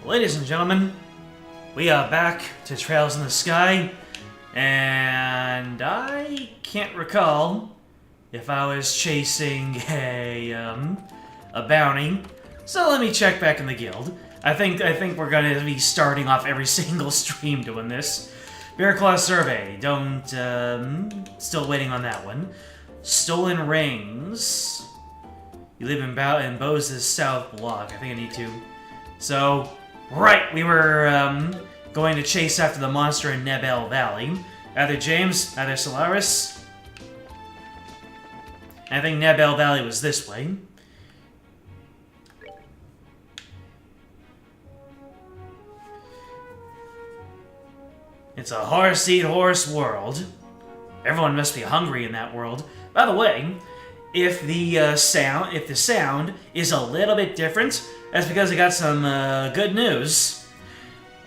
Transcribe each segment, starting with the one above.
Ladies and gentlemen, we are back to Trails in the Sky, and I can't recall if I was chasing a bounty. So let me check back in the guild. I think we're gonna be starting off every single stream doing this. Bear Claw Survey. Don't still waiting on that one. Stolen Rings. You live in Bose's South Block. I think I need to. So, right, we were going to chase after the monster in Nebel Valley. Either James, either Solaris. I think Nebel Valley was this way. It's a horse-eat-horse world. Everyone must be hungry in that world. By the way, if the sound is a little bit different, that's because I got some good news.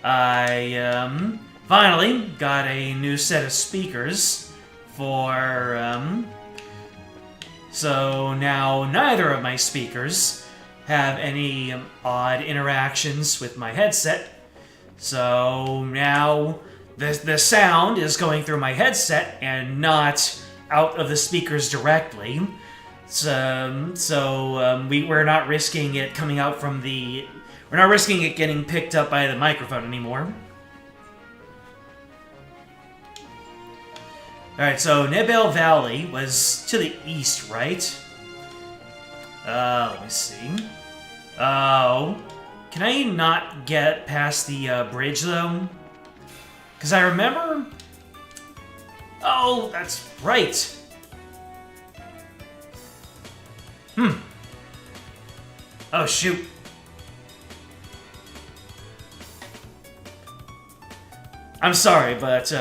I finally got a new set of speakers for so now neither of my speakers have any odd interactions with my headset. So now the sound is going through my headset and not out of the speakers directly. So we're not risking it coming out from the... We're not risking it getting picked up by the microphone anymore. Alright, so Nebel Valley was to the east, right? Let me see. Oh, can I not get past the bridge, though? Because I remember... Oh, that's right. Oh, shoot. I'm sorry, but,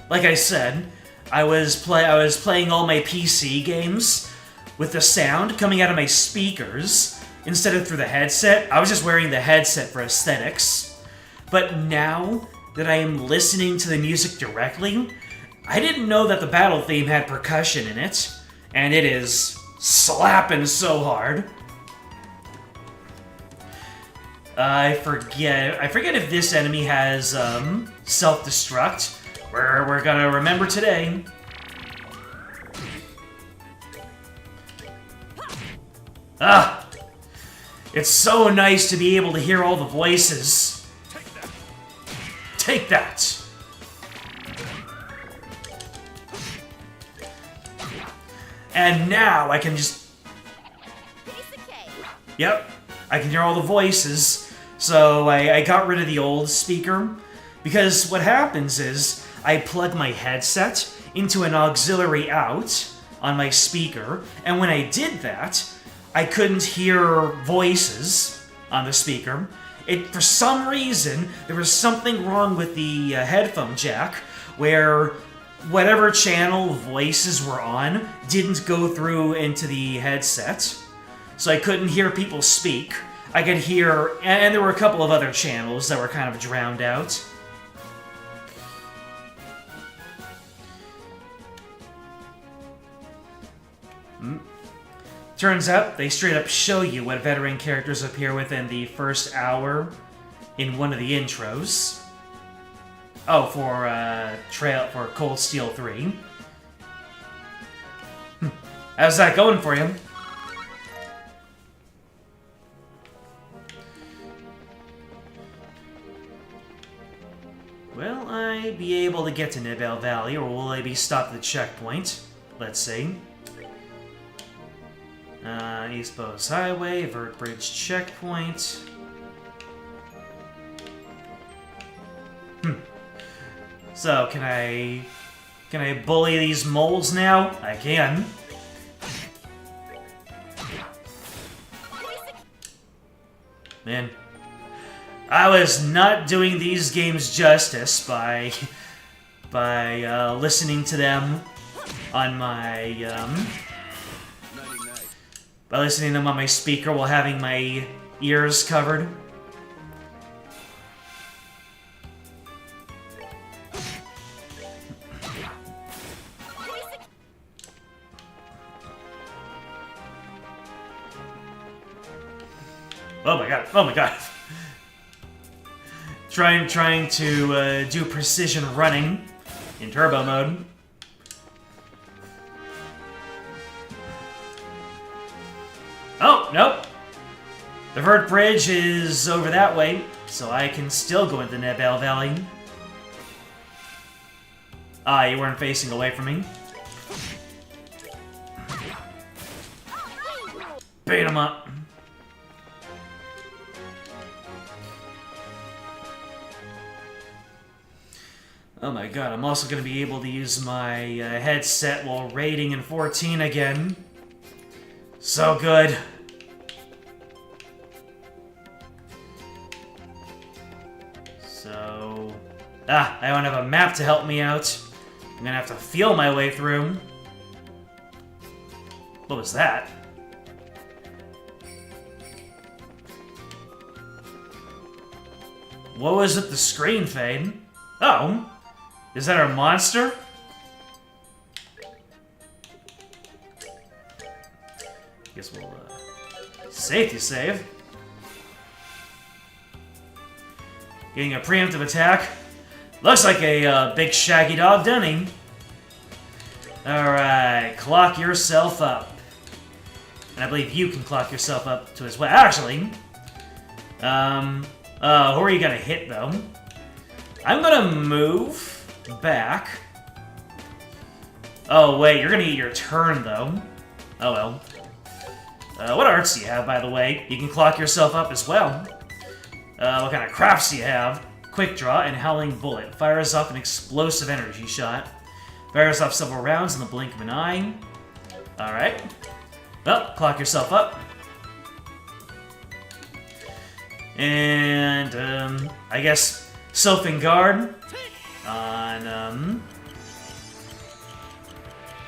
like I said, I was playing all my PC games with the sound coming out of my speakers instead of through the headset. I was just wearing the headset for aesthetics. But now that I am listening to the music directly, I didn't know that the battle theme had percussion in it, and it is slapping so hard. I forget if this enemy has self-destruct. We're gonna remember today. Ah! It's so nice to be able to hear all the voices. Take that! And now I can just... Yep, I can hear all the voices. So I got rid of the old speaker. Because what happens is, I plug my headset into an auxiliary out on my speaker. And when I did that, I couldn't hear voices on the speaker. For some reason, there was something wrong with the headphone jack, where whatever channel voices were on didn't go through into the headset. So I couldn't hear people speak. I could hear... And there were a couple of other channels that were kind of drowned out. Turns out, they straight up show you what veteran characters appear within the first hour in one of the intros. Oh, for Cold Steel 3. How's that going for you? Will I be able to get to Nebel Valley, or will I be stopped at the checkpoint? Let's see. East Bose Highway, Vert Bridge checkpoint. So, can I bully these moles now? I can. Man, I was not doing these games justice by listening to them on my by listening to them on my speaker while having my ears covered. Oh my god, oh my god. Trying to do precision running in turbo mode. Oh, nope. The vert bridge is over that way, so I can still go into Nebel Valley. Ah, you weren't facing away from me. Beat him up. Oh my god, I'm also going to be able to use my headset while raiding in 14 again. So good. So... I don't have a map to help me out. I'm gonna have to feel my way through. What was that? What was with the screen fade? Oh! Is that our monster? Guess we'll, safety save. Getting a preemptive attack. Looks like a big shaggy dog, doesn't he? Alright, clock yourself up. And I believe you can clock yourself up to as well. Actually, who are you gonna hit, though? I'm gonna move back. Oh, wait, you're gonna get your turn, though. Oh, well. What arts do you have, by the way? You can clock yourself up as well. What kind of crafts do you have? Quick Draw and Howling Bullet. Fires off an explosive energy shot. Fires off several rounds in the blink of an eye. Alright. Well, clock yourself up. And, I guess Sylphin Guard on,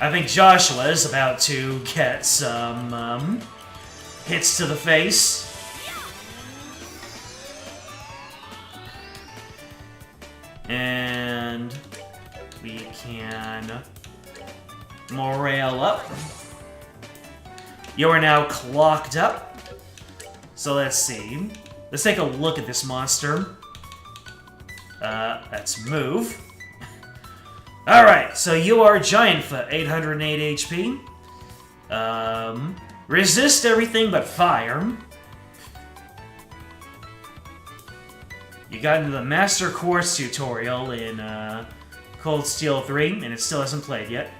I think Joshua is about to get some, hits to the face. And we can morale up. You are now clocked up. So let's see. Let's take a look at this monster. Let's move. Alright, so you are Giantfoot, 808 HP. Resist everything but fire. You got into the Master Quartz tutorial in Cold Steel 3, and it still hasn't played yet.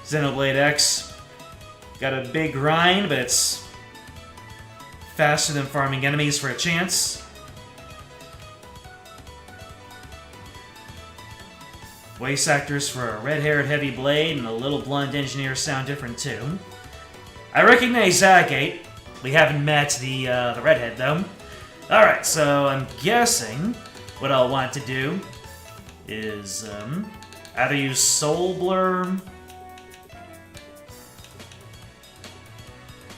Xenoblade X. Got a big grind, but it's faster than farming enemies for a chance. Voice actors for a red-haired heavy blade and a little blonde engineer sound different too. I recognize Zagate. We haven't met the redhead, though. Alright, so I'm guessing what I'll want to do is either use Soul Blur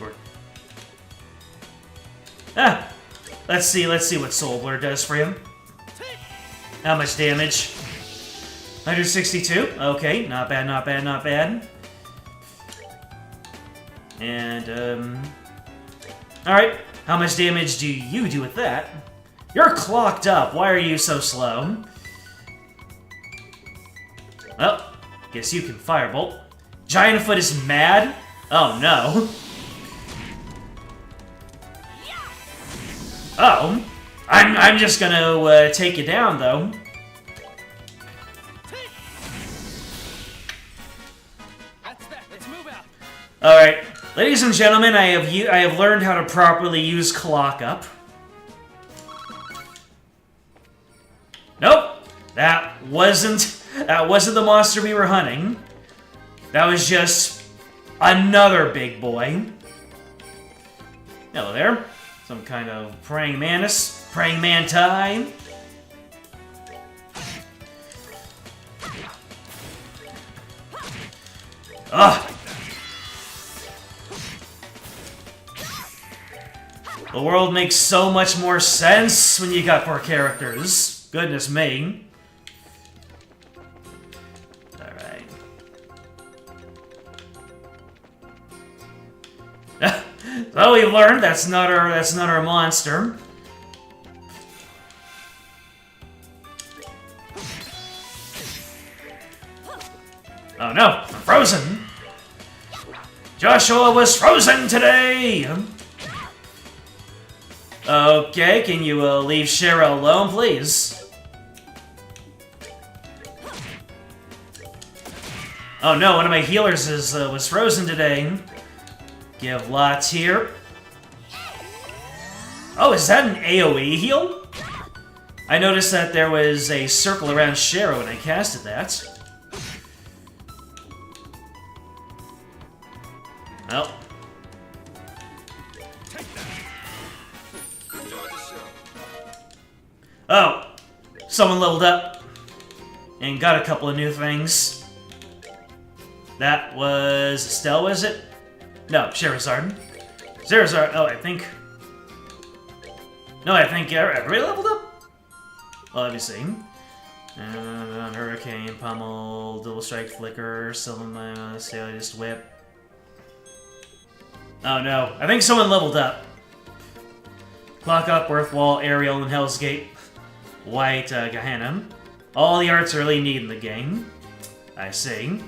or... Let's see what Soul Blur does for you. How much damage? 162? Okay, not bad, not bad, not bad. And, alright, how much damage do you do with that? You're clocked up. Why are you so slow? Well, guess you can Firebolt. Giantfoot is mad? Oh, no. Oh. I'm just gonna take you down, though. Alright. Ladies and gentlemen, I have learned how to properly use Clock Up. Nope, that wasn't the monster we were hunting. That was just another big boy. Hello there. Some kind of praying mantis, praying manti. Ugh. The world makes so much more sense when you got 4 characters. Goodness me. Alright. So we learned that's not our monster. Oh no, I'm frozen. Joshua was frozen today. Okay, can you leave Shara alone, please? Oh no, one of my healers was frozen today. Give lots here. Oh, is that an AoE heal? I noticed that there was a circle around Shara when I casted that. Well. Oh, someone leveled up and got a couple of new things. That was Estelle, was it? No, Sherazard. Sherazard. Oh, I think. No, I think everybody leveled up. Well, let me see. Hurricane, Pummel, Double Strike, Flicker, Silver, Stalliest Whip. Oh no, I think someone leveled up. Clock Up, Earthwall, Aerial, and Hell's Gate. White, Gehenna. All the arts are really neat in the game. I see.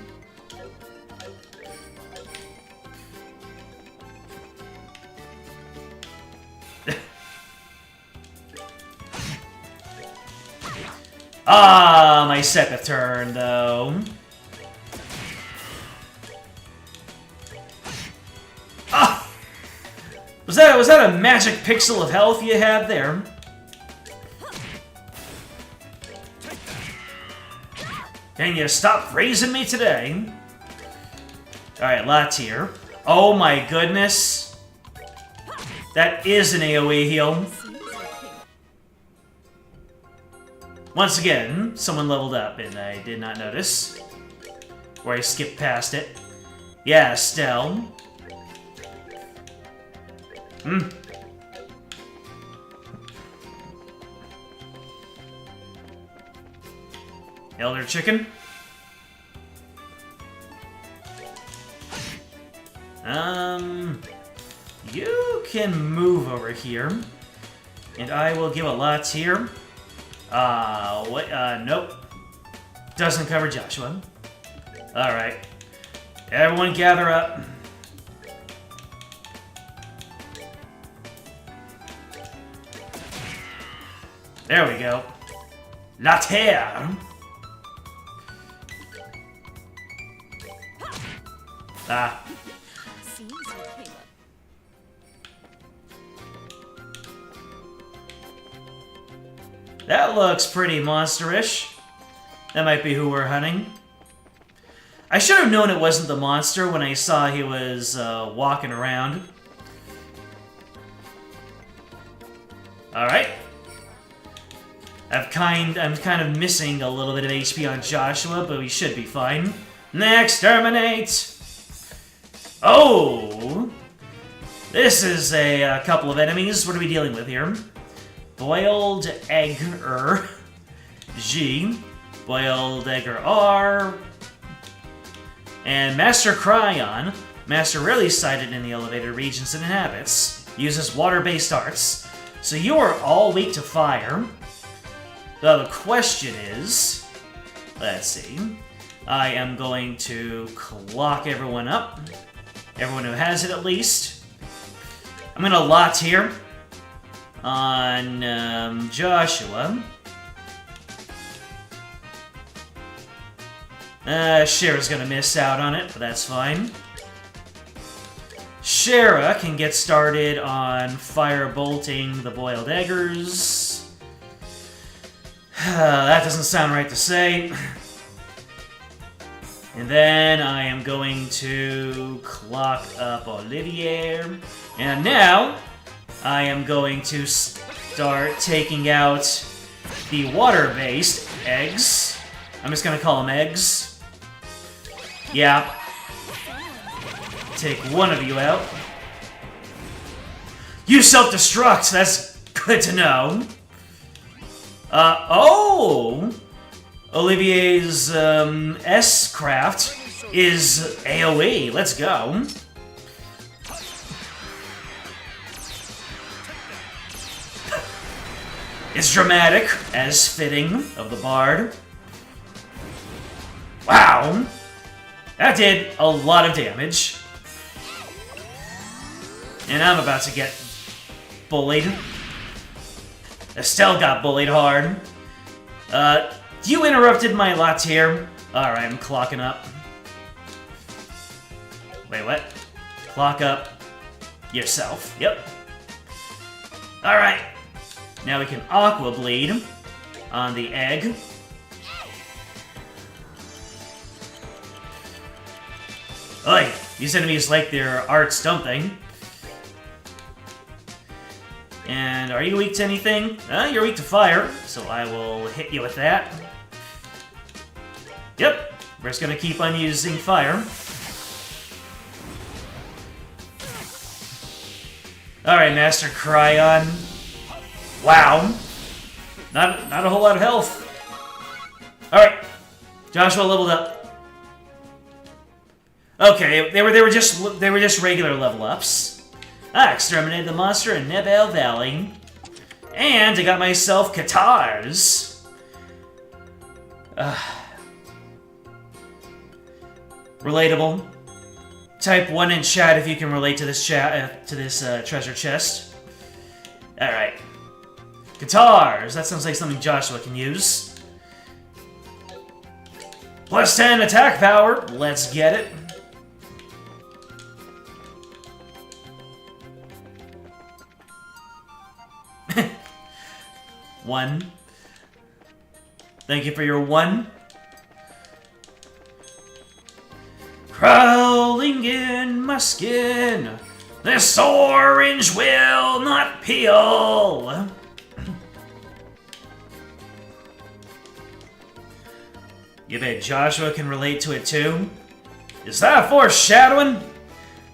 Ah, my second turn, though. Ah! Was that a magic pixel of health you had there? Can you stop raising me today? Alright, Latier. Oh my goodness. That is an AoE heal. Once again, someone leveled up and I did not notice. Or I skipped past it. Yeah, Estelle. Elder Chicken. You can move over here. And I will give a lot here. What? Nope. Doesn't cover Joshua. Alright. Everyone gather up. There we go. La Terre! Ah. That looks pretty monsterish. That might be who we're hunting. I should have known it wasn't the monster when I saw he was walking around. Alright. I'm kind of missing a little bit of HP on Joshua, but we should be fine. Next, terminate! Oh! This is a couple of enemies. What are we dealing with here? Boiled Egger G, Boiled Egger R, and Master Cryon. Master rarely sighted in the elevated regions it inhabits. Uses water-based arts. So you are all weak to fire. Now the question is, let's see. I am going to clock everyone up. Everyone who has it at least. I'm going to lot here on Joshua. Shara's gonna miss out on it, but that's fine. Shara can get started on fire-bolting the Boiled Eggers. That doesn't sound right to say. And then I am going to clock up Olivier. And now I am going to start taking out the water-based eggs. I'm just going to call them eggs. Yeah. Take one of you out. You self-destruct! That's good to know. Oh! Olivier's S-craft is AoE. Let's go. It's dramatic, as fitting of the bard. Wow! That did a lot of damage. And I'm about to get bullied. Estelle got bullied hard. You interrupted my latte. Alright, I'm clocking up. Wait, what? Clock up yourself. Yep. Alright. Now we can Aqua Bleed on the egg. Oi, these enemies like their arts, don't they? And are you weak to anything? You're weak to fire, so I will hit you with that. Yep, we're just gonna keep on using fire. Alright, Master Cryon. Wow. Not a whole lot of health. Alright. Joshua leveled up. Okay, they were just regular level ups. I exterminated the monster in Nebel Valley. And I got myself Katars. Relatable. Type 1 in chat if you can relate to this treasure chest. Alright. Guitars! That sounds like something Joshua can use. Plus 10 attack power. Let's get it. One. Thank you for your one. Crawling in my skin. This orange will not peel. You bet Joshua can relate to it too? Is that foreshadowing?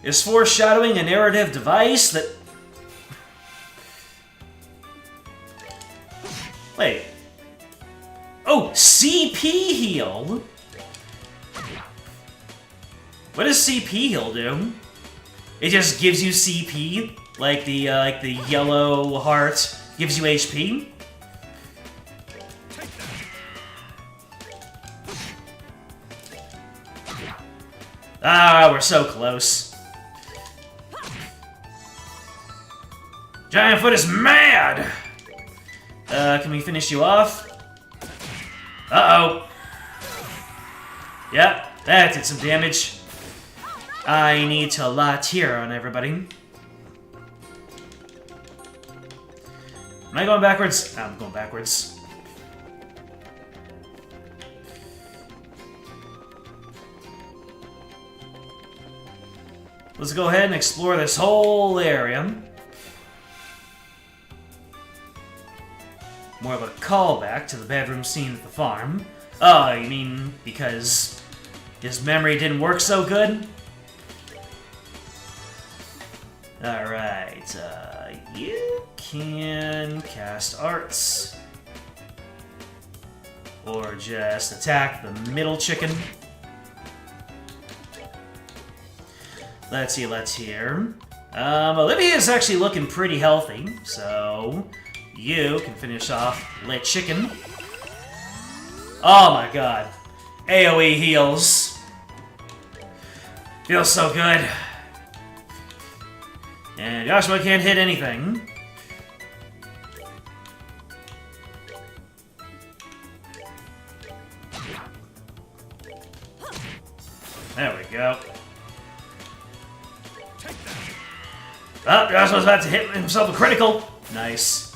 Is foreshadowing a narrative device that... Wait. Oh, CP heal? What does CP heal do? It just gives you CP, like the yellow heart gives you HP. Ah, we're so close. Giant Foot is mad! Can we finish you off? Uh-oh. Yep, that did some damage. I need to latte on everybody. Am I going backwards? I'm going backwards. Let's go ahead and explore this whole area. More of a callback to the bedroom scene at the farm. Oh, you mean because his memory didn't work so good? Alright, you can cast arts. Or just attack the middle chicken. Let's see, Olivia is actually looking pretty healthy, so you can finish off Lit Chicken. Oh my god. AoE heals. Feels so good. And Joshua can't hit anything. There we go. Oh, Joshua's about to hit himself a critical. Nice.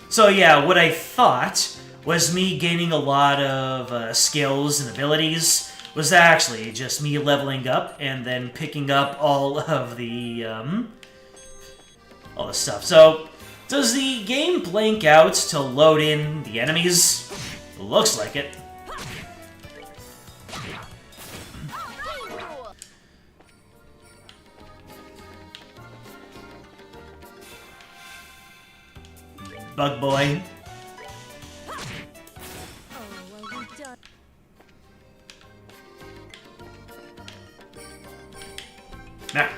So yeah, what I thought was me gaining a lot of skills and abilities was actually just me leveling up and then picking up all of the stuff. So, does the game blank out to load in the enemies? It looks like it. Bug boy. Nah.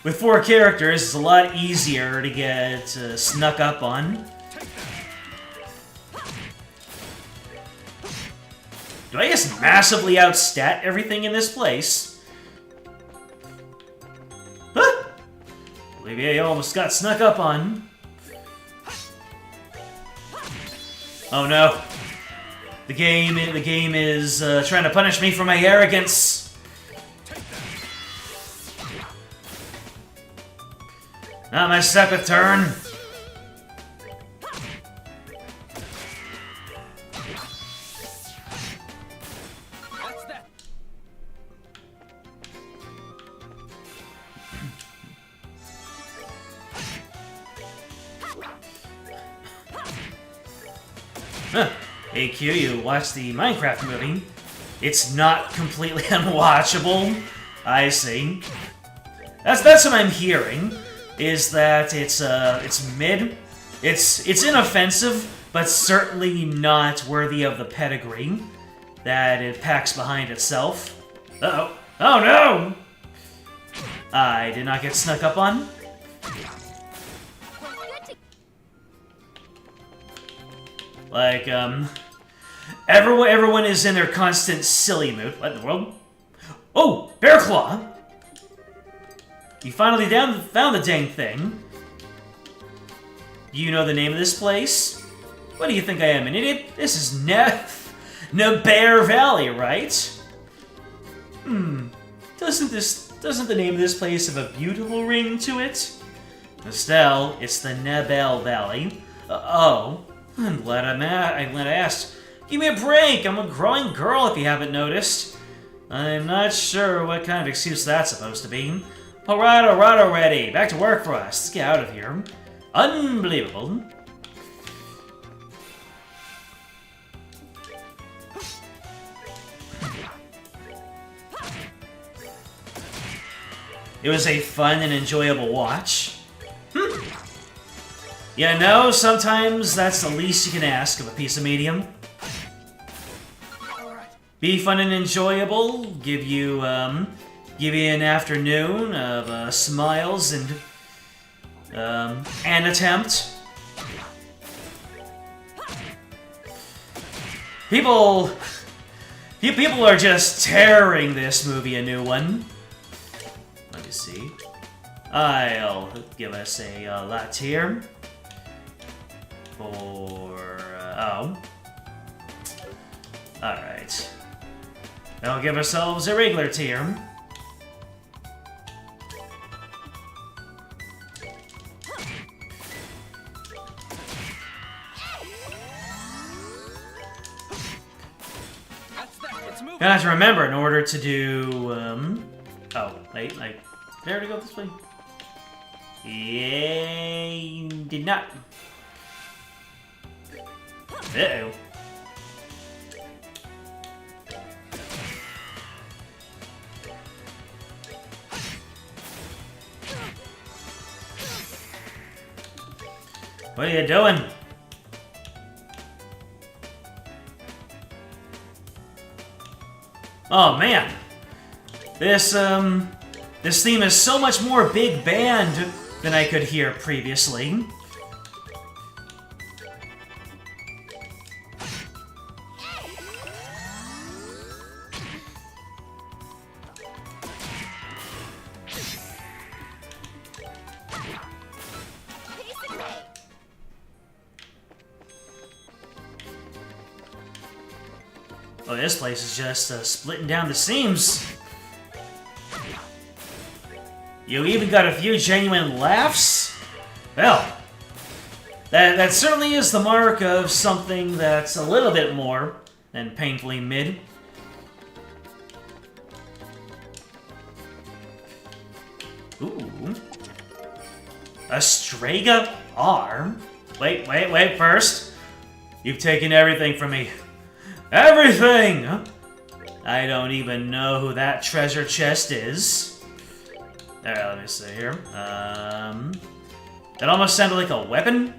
With 4 characters, it's a lot easier to get snuck up on. Do I just massively outstat everything in this place? Huh? Maybe I almost got snuck up on. Oh no. The game is trying to punish me for my arrogance. Not my second turn. Huh. Hey Q, you watched the Minecraft movie. It's not completely unwatchable. I see. That's what I'm hearing. Is that it's mid. It's inoffensive, but certainly not worthy of the pedigree that it packs behind itself. Uh-oh. Oh no! I did not get snuck up on. Like, everyone is in their constant silly mood. What in the world? Oh, Bear Claw! You finally found the dang thing. You know the name of this place? What do you think I am, an idiot? This is Bear Valley, right? Doesn't the name of this place have a beautiful ring to it? Estelle, it's the Nebel Valley. Oh, I'm glad I asked. Give me a break. I'm a growing girl, if you haven't noticed. I'm not sure what kind of excuse that's supposed to be. Alright already. Back to work for us. Let's get out of here. Unbelievable. It was a fun and enjoyable watch. Yeah, no, sometimes that's the least you can ask of a piece of medium. Be fun and enjoyable, give you an afternoon of smiles and an attempt. People are just tearing this movie a new one. Let me see. I'll give us a latte for oh. All right. I'll give ourselves a regular tier. You have to remember, in order to do, oh, wait, did I already go this way? Yay, did not. Uh-oh. What are you doing? Oh man, this theme is so much more big band than I could hear previously. Oh, this place is just splitting down the seams. You even got a few genuine laughs? Well, that certainly is the mark of something that's a little bit more than painfully mid. Ooh. A Strega R? Wait, first. You've taken everything from me. Everything! I don't even know who that treasure chest is. Alright, let me see here. That almost sounded like a weapon.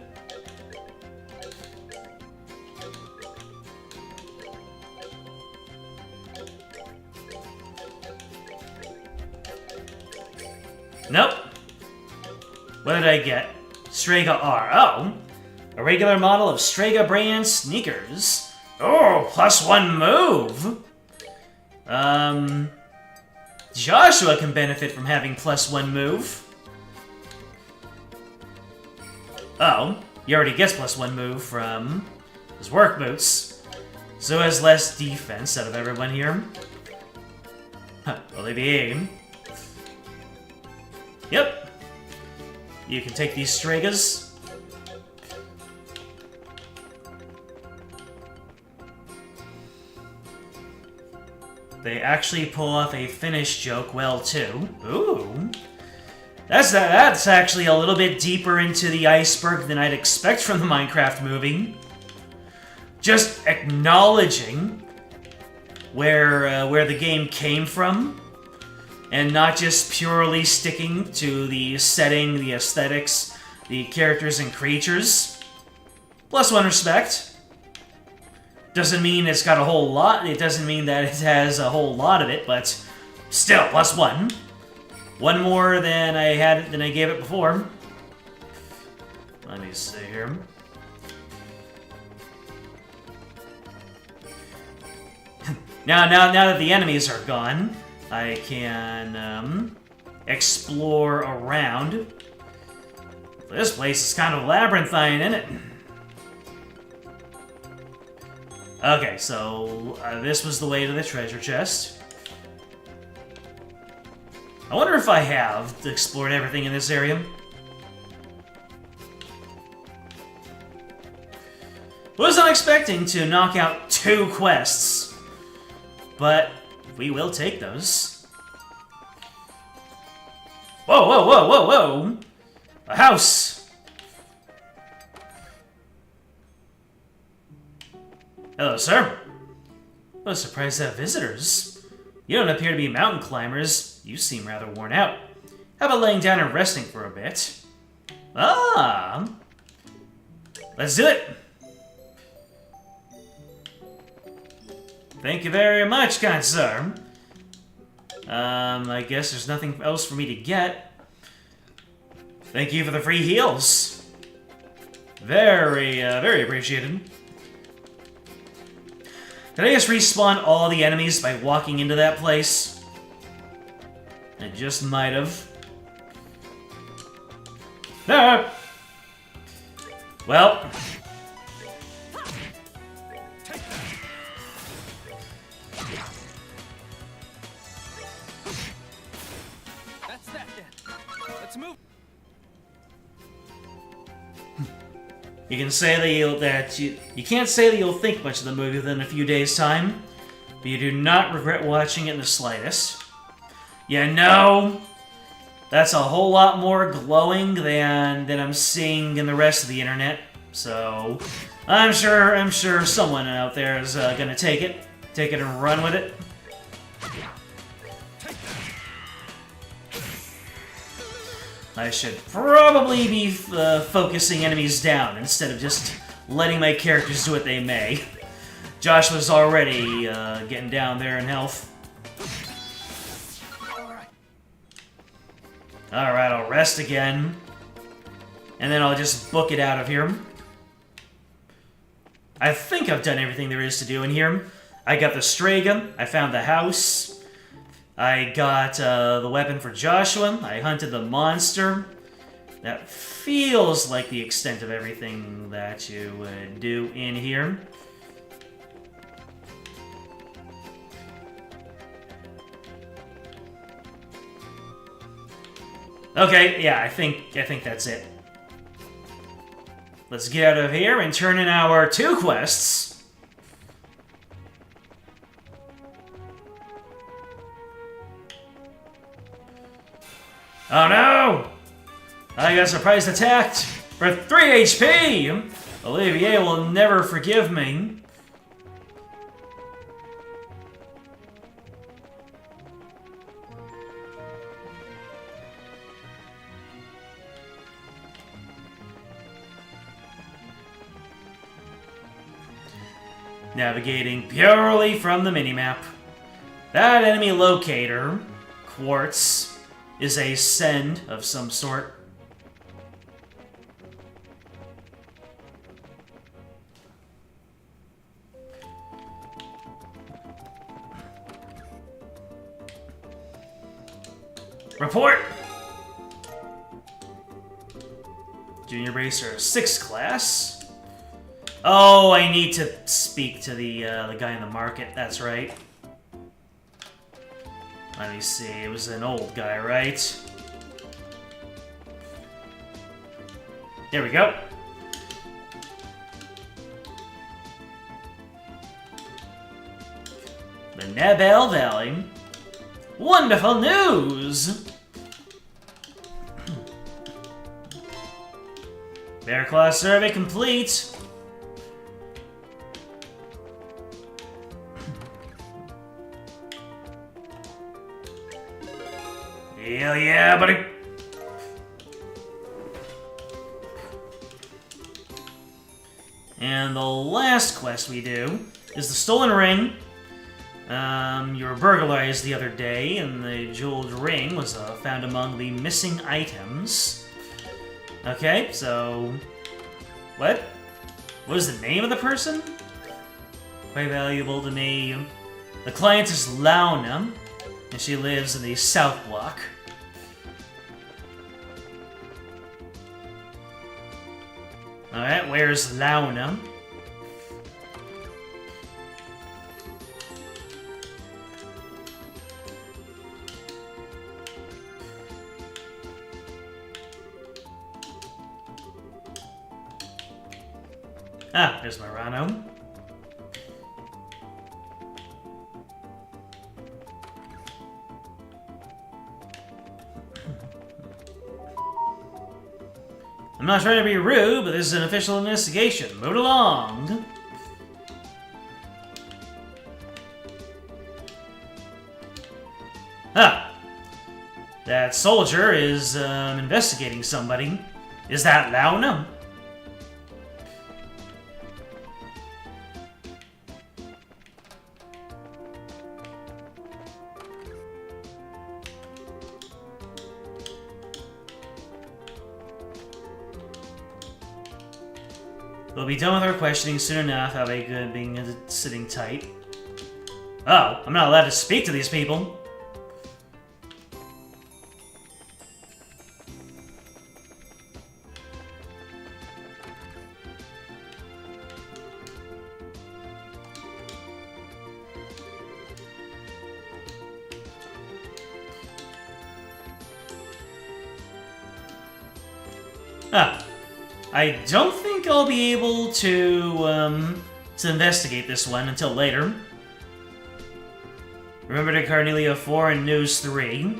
Nope. What did I get? Strega R. Oh! A regular model of Strega brand sneakers. Oh, +1 move! Joshua can benefit from having +1 move. Oh, he already gets +1 move from his work boots. So has less defense out of everyone here. Huh, will they be aim? Yep. You can take these Stregas. They actually pull off a finish joke well, too. Ooh. That's actually a little bit deeper into the iceberg than I'd expect from the Minecraft movie. Just acknowledging where the game came from, and not just purely sticking to the setting, the aesthetics, the characters and creatures. +1 respect. Doesn't mean it's got a whole lot. It doesn't mean that it has a whole lot of it, but still, +1. One more than I gave it before. Let me see here. Now that the enemies are gone, I can explore around. This place is kind of labyrinthine, isn't it? Okay, so this was the way to the treasure chest. I wonder if I have explored everything in this area. Wasn't expecting to knock out 2 quests, but we will take those. Whoa, whoa, whoa, whoa, whoa! A house! Hello, sir. What a surprise to have visitors. You don't appear to be mountain climbers. You seem rather worn out. How about laying down and resting for a bit? Ah! Let's do it! Thank you very much, kind sir. I guess there's nothing else for me to get. Thank you for the free heals. Very appreciated. Did I just respawn all the enemies by walking into that place? I just might have. No! Well. That's that then. Let's move. You can say that you can't say that you'll think much of the movie within a few days' time, but you do not regret watching it in the slightest. You know, that's a whole lot more glowing than I'm seeing in the rest of the internet. So I'm sure someone out there is gonna take it and run with it. I should probably be focusing enemies down instead of just letting my characters do what they may. Josh was already getting down there in health. Alright, I'll rest again. And then I'll just book it out of here. I think I've done everything there is to do in here. I got the Strega, I found the house. I got the weapon for Joshua. I hunted the monster. That feels like the extent of everything that you would do in here. Okay, yeah, I think that's it. Let's get out of here and turn in our 2 quests. Oh no! I got surprise attacked for 3 HP! Olivier will never forgive me. Navigating purely from the minimap. That enemy locator, Quartz, is a send of some sort. Report! Junior Bracer 6th class. Oh, I need to speak to the guy in the market. That's right. Let me see. It was an old guy, right? There we go. The Nebel Valley. Wonderful news! Bear class survey complete. Hell yeah, buddy! And the last quest we do is the stolen ring. You were burglarized the other day, and the jeweled ring was found among the missing items. Okay, so... What? What is the name of the person? Quite valuable to me. The client is Launa, and she lives in the South Block. Alright, where's Launa? Ah, there's Marano. I'm not trying to be rude, but this is an official investigation. Move along. Ah, that soldier is investigating somebody. Is that Launa? We'll be done with our questioning soon enough. Have a good being sitting tight. Oh, I'm not allowed to speak to these people. Ah. I don't think I'll be able to investigate this one until later. Remember to Carnelia 4 and News 3.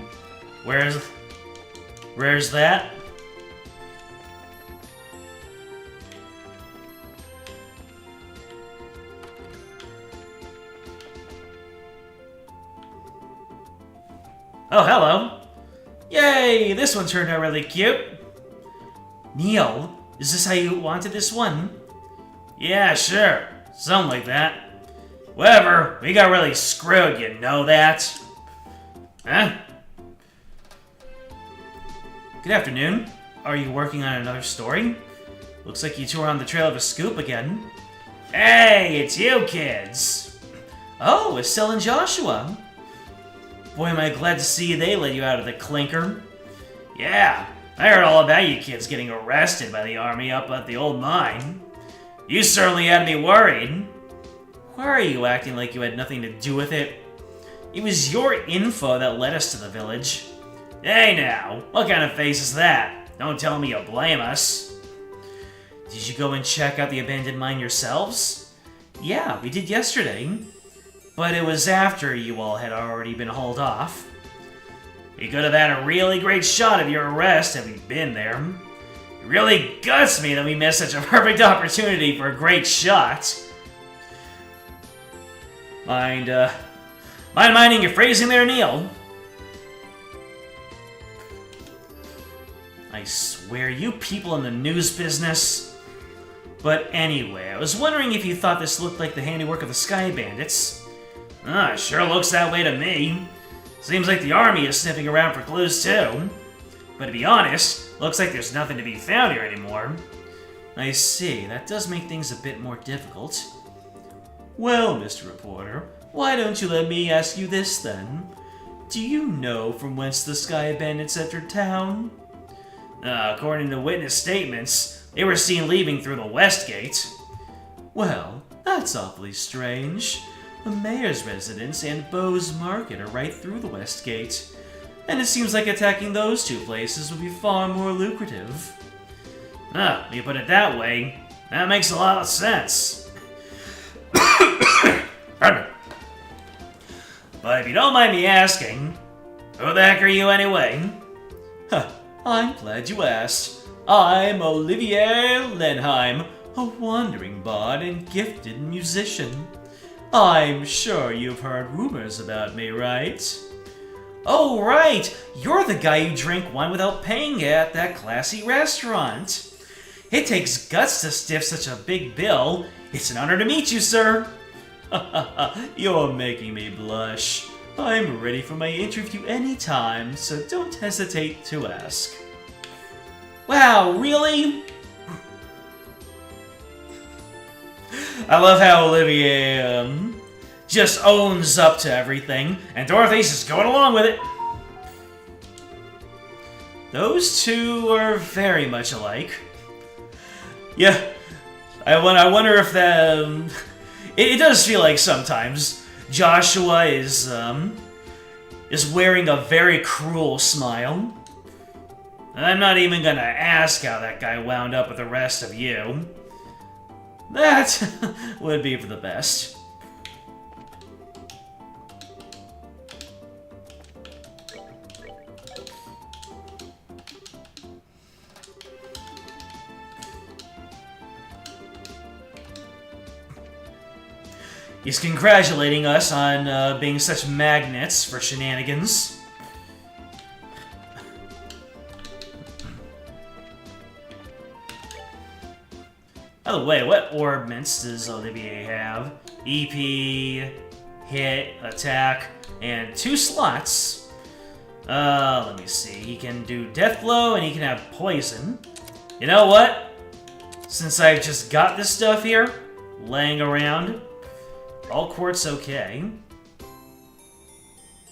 Where's that? Oh, hello. Yay, this one turned out really cute. Neil, is this how you wanted this one? Yeah, sure. Something like that. Whatever, we got really screwed, you know that? Huh? Good afternoon. Are you working on another story? Looks like you two are on the trail of a scoop again. Hey, it's you kids! Oh, Estelle and Joshua. Boy, am I glad to see they let you out of the clinker. Yeah, I heard all about you kids getting arrested by the army up at the old mine. You certainly had me worried. Why are you acting like you had nothing to do with it? It was your info that led us to the village. Hey now, what kind of face is that? Don't tell me you blame us. Did you go and check out the abandoned mine yourselves? Yeah, we did yesterday. But it was after you all had already been hauled off. We could have had a really great shot of your arrest had we been there. It really guts me that we missed such a perfect opportunity for a great shot. Mind minding your phrasing there, Neil? I swear, you people in the news business. But anyway, I was wondering if you thought this looked like the handiwork of the Sky Bandits. Ah, it sure looks that way to me. Seems like the army is sniffing around for clues too. But to be honest, looks like there's nothing to be found here anymore. I see, that does make things a bit more difficult. Well, Mr. Reporter, why don't you let me ask you this then? Do you know from whence the Sky Bandits entered town? According to witness statements, they were seen leaving through the West Gate. Well, that's awfully strange. The mayor's residence and Beau's Market are right through the West Gate, and it seems like attacking those two places would be far more lucrative. When you put it that way, that makes a lot of sense. Pardon me. But if you don't mind me asking, who the heck are you anyway? I'm glad you asked. I'm Olivier Lenheim, a wandering bard and gifted musician. I'm sure you've heard rumors about me, right? Oh, right! You're the guy who drank wine without paying at that classy restaurant. It takes guts to stiff such a big bill. It's an honor to meet you, sir. You're making me blush. I'm ready for my interview anytime, so don't hesitate to ask. Wow, really? I love how Olivier just owns up to everything, and Dorothy's just going along with it. Those two are very much alike. Yeah, I wonder if that. It does feel like sometimes Joshua is wearing a very cruel smile. I'm not even gonna ask how that guy wound up with the rest of you. That would be for the best. He's congratulating us on being such magnets for shenanigans. By the way, what orbments does Olivier have? EP, hit, attack, and 2 slots. Let me see. He can do death blow and he can have poison. You know what? Since I've just got this stuff here, laying around, all quartz okay.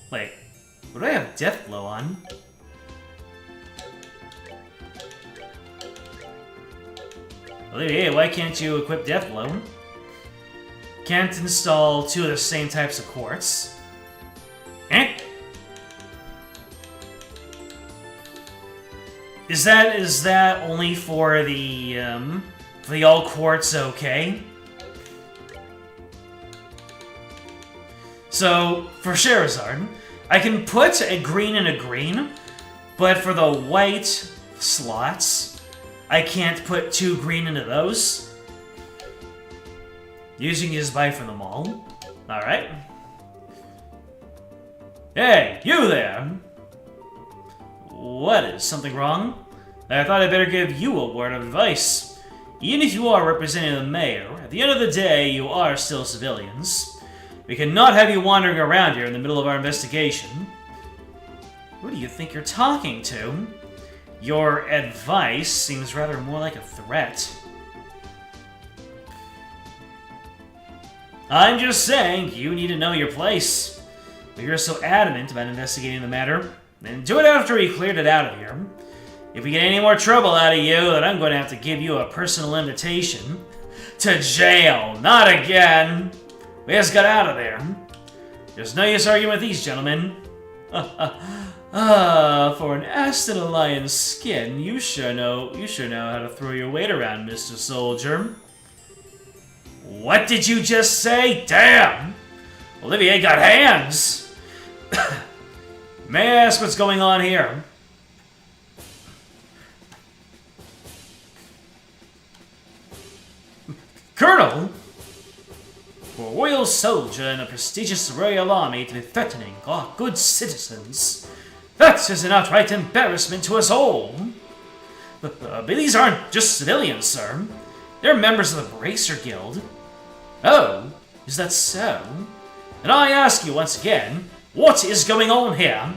Wait, what do I have death blow on? Olivier, why can't you equip death blow? Can't install 2 of the same types of quartz. Eh? Is that only for the all quartz okay? So, for Sherazard, I can put a green and a green, but for the white slots, I can't put 2 green into those. Using his buy from them all. Alright. Hey, you there! What, is something wrong? I thought I'd better give you a word of advice. Even if you are representing the mayor, at the end of the day, you are still civilians. We cannot have you wandering around here in the middle of our investigation. Who do you think you're talking to? Your advice seems rather more like a threat. I'm just saying, you need to know your place. If you're so adamant about investigating the matter, then do it after we cleared it out of here. If we get any more trouble out of you, then I'm going to have to give you a personal invitation. To jail! Not again! We just got out of there. There's no use arguing with these gentlemen. For an ass in a lion's skin, you sure know how to throw your weight around, Mr. Soldier. What did you just say? Damn! Olivier got hands! May I ask what's going on here? Colonel? For a royal soldier in a prestigious royal army to be threatening our good citizens, that is an outright embarrassment to us all. But these aren't just civilians, sir. They're members of the Bracer Guild. Oh, is that so? And I ask you once again, What is going on here?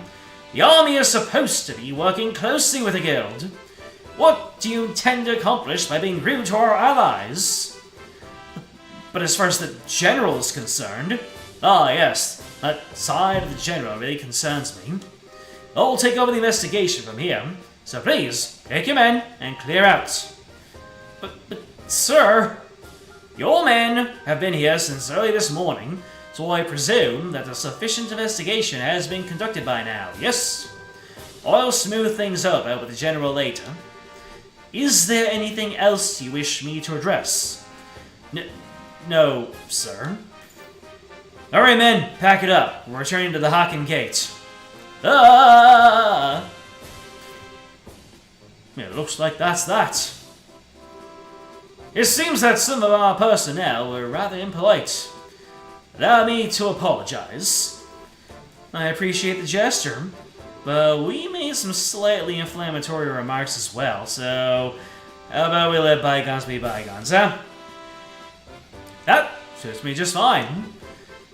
The army is supposed to be working closely with the guild. What do you intend to accomplish by being rude to our allies? But as far as the general is concerned... Ah, yes, that side of the general really concerns me. I'll take over the investigation from here, so please, take your men and clear out. But sir... Your men have been here since early this morning, so I presume that a sufficient investigation has been conducted by now, yes? I'll smooth things out with the general later. Is there anything else you wish me to address? No, sir. Alright men, pack it up. We're returning to the Hakken Gate. Ah! It looks like that's that. It seems that some of our personnel were rather impolite. Allow me to apologize. I appreciate the gesture, but we made some slightly inflammatory remarks as well, so how about we let bygones be bygones, huh? That suits me just fine.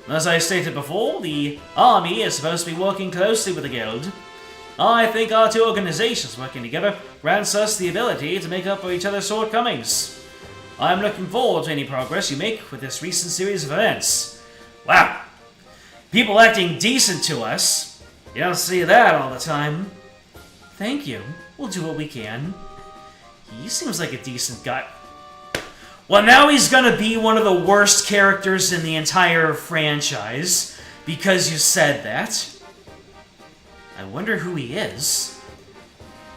As I stated before, the army is supposed to be working closely with the guild. I think our two organizations working together grants us the ability to make up for each other's shortcomings. I'm looking forward to any progress you make with this recent series of events. Wow! People acting decent to us. You don't see that all the time. Thank you. We'll do what we can. He seems like a decent guy. Well, now he's gonna be one of the worst characters in the entire franchise because you said that. I wonder who he is.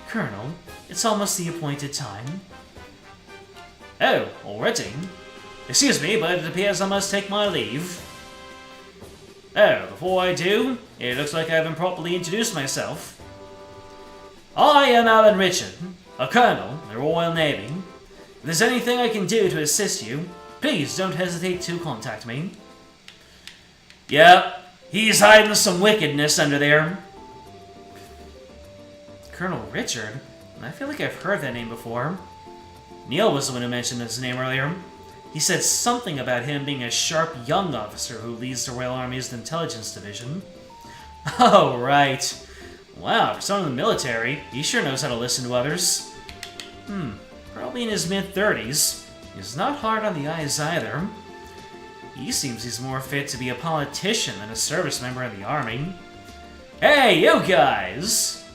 Colonel, it's almost the appointed time. Oh, already? Excuse me, but it appears I must take my leave. Oh, before I do, it looks like I haven't properly introduced myself. I am Alan Richard, a colonel in the Royal Navy. If there's anything I can do to assist you, please don't hesitate to contact me. Yep, he's hiding some wickedness under there. Colonel Richard? I feel like I've heard that name before. Neil was the one who mentioned his name earlier. He said something about him being a sharp young officer who leads the Royal Army's Intelligence Division. Oh, right. Wow, for someone in the military, he sure knows how to listen to others. Probably in his mid-30s. He's not hard on the eyes either. He seems he's more fit to be a politician than a service member in the Army. Hey, you guys!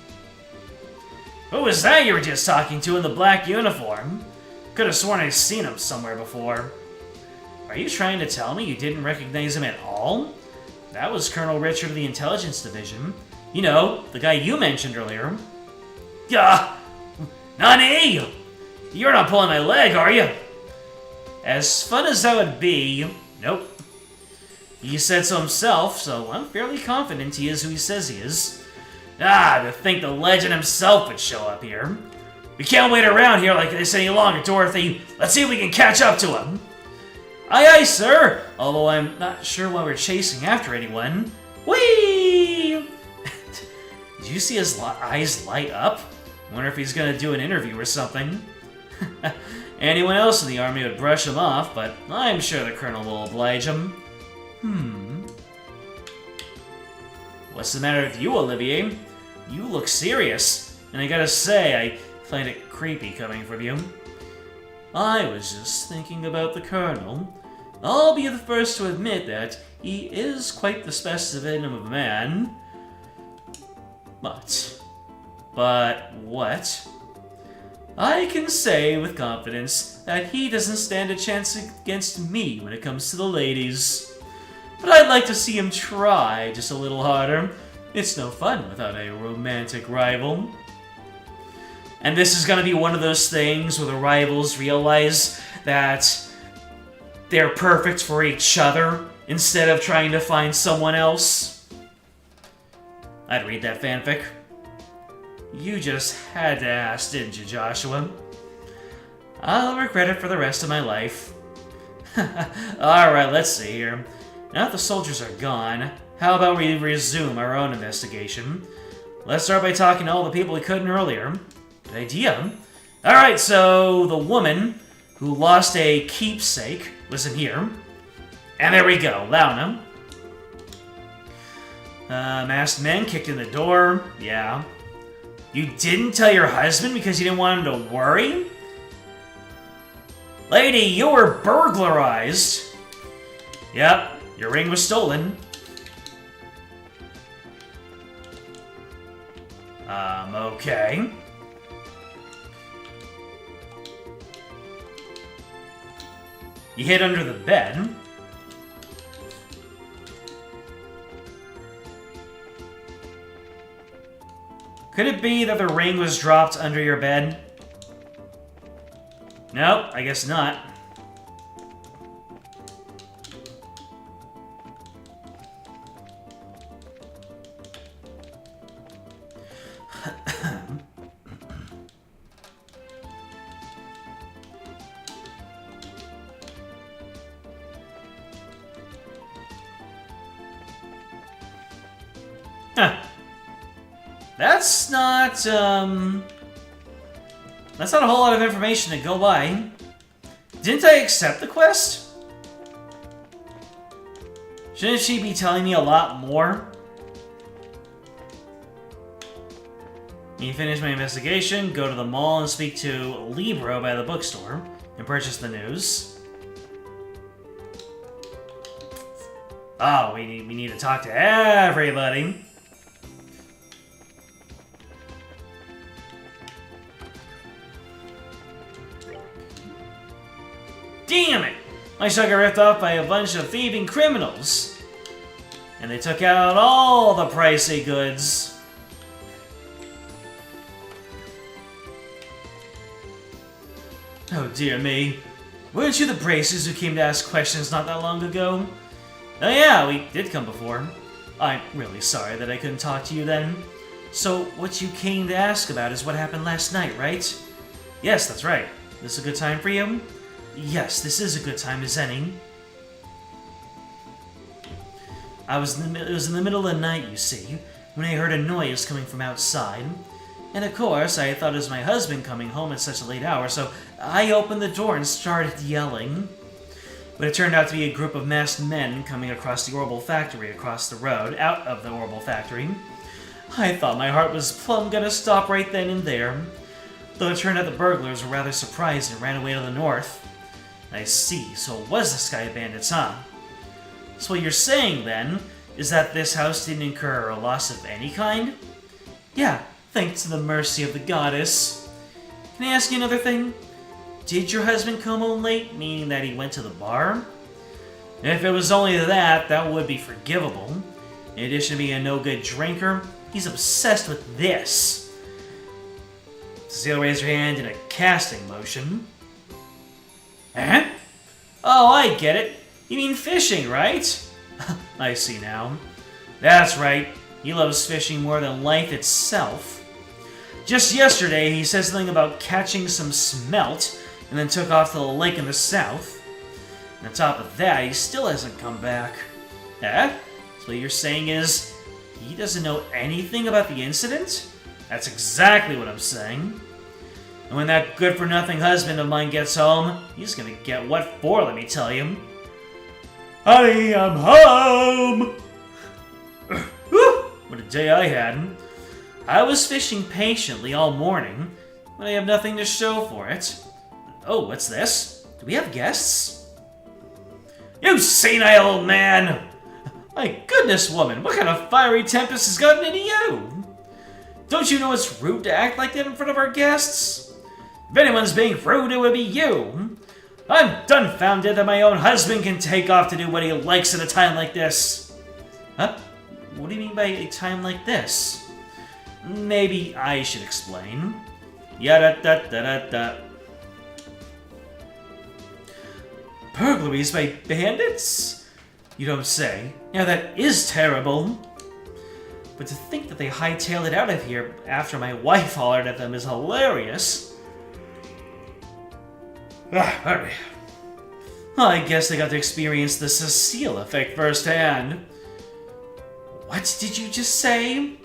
Who was that you were just talking to in the black uniform? Could have sworn I've seen him somewhere before. Are you trying to tell me you didn't recognize him at all? That was Colonel Richard of the Intelligence Division. You know, the guy you mentioned earlier. Gah! Nani! You're not pulling my leg, are you? As fun as that would be, nope. He said so himself, so I'm fairly confident he is who he says he is. Ah, to think the legend himself would show up here. We can't wait around here like this any longer, Dorothy. Let's see if we can catch up to him. Aye, aye, sir. Although I'm not sure why we're chasing after anyone. Whee! Did you see his eyes light up? Wonder if he's gonna do an interview or something. Anyone else in the army would brush him off, but I'm sure the colonel will oblige him. What's the matter with you, Olivier? You look serious, and I gotta say, I find it creepy coming from you. I was just thinking about the colonel. I'll be the first to admit that he is quite the specimen of a man. But what? I can say with confidence that he doesn't stand a chance against me when it comes to the ladies. But I'd like to see him try just a little harder. It's no fun without a romantic rival. And this is gonna be one of those things where the rivals realize that they're perfect for each other instead of trying to find someone else. I'd read that fanfic. You just had to ask, didn't you, Joshua? I'll regret it for the rest of my life. Alright, let's see here. Now that the soldiers are gone, how about we resume our own investigation? Let's start by talking to all the people we couldn't earlier. Good idea. Alright, so the woman who lost a keepsake was in here. And there we go, Launa. Masked men kicked in the door. Yeah. You didn't tell your husband because you didn't want him to worry? Lady, you were burglarized. Yep, your ring was stolen. Okay. You hid under the bed. Could it be that the ring was dropped under your bed? Nope, I guess not. Huh. That's not a whole lot of information to go by. Didn't I accept the quest? Shouldn't she be telling me a lot more? When you finish my investigation, go to the mall and speak to Libro by the bookstore and purchase the news. Oh, we need to talk to everybody. Damn it! My shop got ripped off by a bunch of thieving criminals. And they took out all the pricey goods. Oh dear me. Weren't you the braces who came to ask questions not that long ago? Oh yeah, we did come before. I'm really sorry that I couldn't talk to you then. So, what you came to ask about is what happened last night, right? Yes, that's right. This a good time for you? Yes, this is a good time as any. It was in the middle of the night, you see, when I heard a noise coming from outside. And of course, I thought it was my husband coming home at such a late hour, so I opened the door and started yelling. But it turned out to be a group of masked men coming across the Orbital factory across the road, out of the Orbital factory. I thought my heart was plumb gonna stop right then and there. Though it turned out the burglars were rather surprised and ran away to the north. I see, so it was the Sky Bandits, huh? So what you're saying, then, is that this house didn't incur a loss of any kind? Yeah, thanks to the mercy of the goddess. Can I ask you another thing? Did your husband come home late, meaning that he went to the bar? If it was only that, that would be forgivable. In addition to being a no-good drinker, he's obsessed with this. Cecile raised her hand in a casting motion. Huh? Oh, I get it. You mean fishing, right? I see now. That's right. He loves fishing more than life itself. Just yesterday, he said something about catching some smelt, and then took off to the lake in the south. And on top of that, he still hasn't come back. Eh? So what you're saying is, he doesn't know anything about the incident? That's exactly what I'm saying. And when that good-for-nothing husband of mine gets home, he's gonna get what for, let me tell you. Honey, I'm home! Whew, what a day I had. I was fishing patiently all morning, but I have nothing to show for it. Oh, what's this? Do we have guests? You senile old man! My goodness, woman, what kind of fiery tempest has gotten into you? Don't you know it's rude to act like that in front of our guests? If anyone's being rude, it would be you. I'm dumbfounded that my own husband can take off to do what he likes at a time like this. Huh? What do you mean by a time like this? Maybe I should explain. Yada-da-da-da-da. Burglaries by bandits? You don't say. Now that is terrible. But to think that they hightailed it out of here after my wife hollered at them is hilarious. Well, I guess they got to experience the Cecile effect firsthand. What did you just say?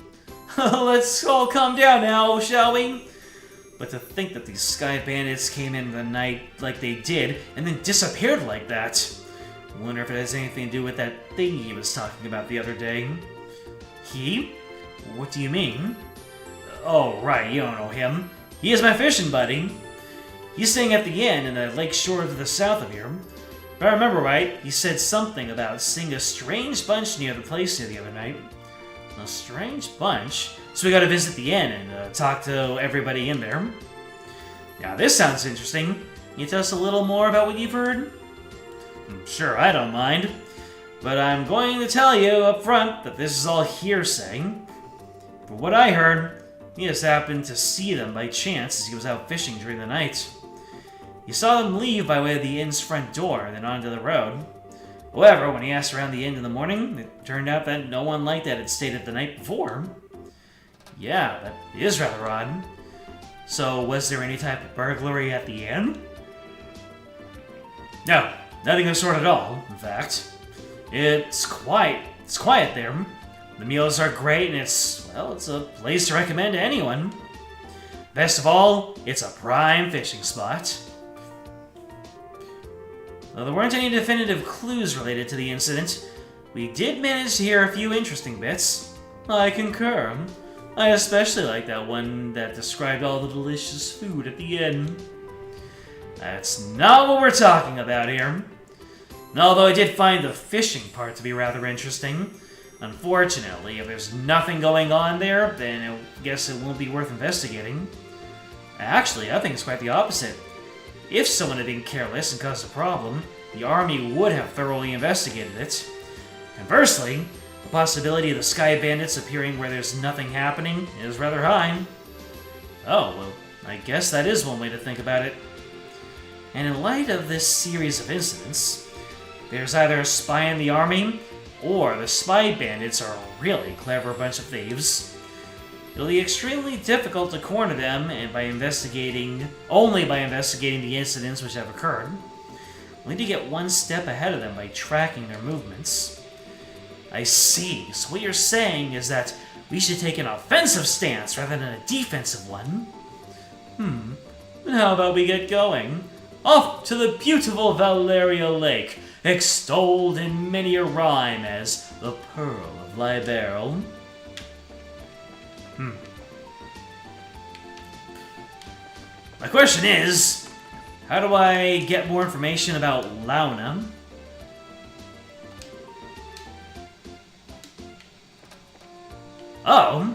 Let's all calm down now, shall we? But to think that these Sky Bandits came in the night like they did, and then disappeared like that. I wonder if it has anything to do with that thing he was talking about the other day. He? What do you mean? Oh, right, you don't know him. He is my fishing buddy. He's staying at the inn in the lake shore to the south of here. If I remember right, he said something about seeing a strange bunch near the place the other night. A strange bunch? So we gotta visit the inn and talk to everybody in there. Now this sounds interesting. Can you tell us a little more about what you've heard? Sure, I don't mind. But I'm going to tell you up front that this is all hearsay. From what I heard, he just happened to see them by chance as he was out fishing during the night. He saw them leave by way of the inn's front door and then onto the road. However, when he asked around the inn in the morning, it turned out that no one like that had stayed at the night before. Yeah, that is rather odd. So, was there any type of burglary at the inn? No, nothing of the sort at all, in fact. It's quiet there. The meals are great, and it's a place to recommend to anyone. Best of all, it's a prime fishing spot. Though there weren't any definitive clues related to the incident, we did manage to hear a few interesting bits. I concur. I especially like that one that described all the delicious food at the inn. That's not what we're talking about here. Although I did find the fishing part to be rather interesting. Unfortunately, if there's nothing going on there, then I guess it won't be worth investigating. Actually, I think it's quite the opposite. If someone had been careless and caused a problem, the army would have thoroughly investigated it. Conversely, the possibility of the Sky Bandits appearing where there's nothing happening is rather high. Oh, well, I guess that is one way to think about it. And in light of this series of incidents, there's either a spy in the army, or the Spy Bandits are a really clever bunch of thieves. It'll be extremely difficult to corner them and only by investigating the incidents which have occurred. We need to get one step ahead of them by tracking their movements. I see. So what you're saying is that we should take an offensive stance rather than a defensive one? Then how about we get going? Off to the beautiful Valeria Lake, extolled in many a rhyme as the Pearl of Liberal. My question is, how do I get more information about Launa? Oh.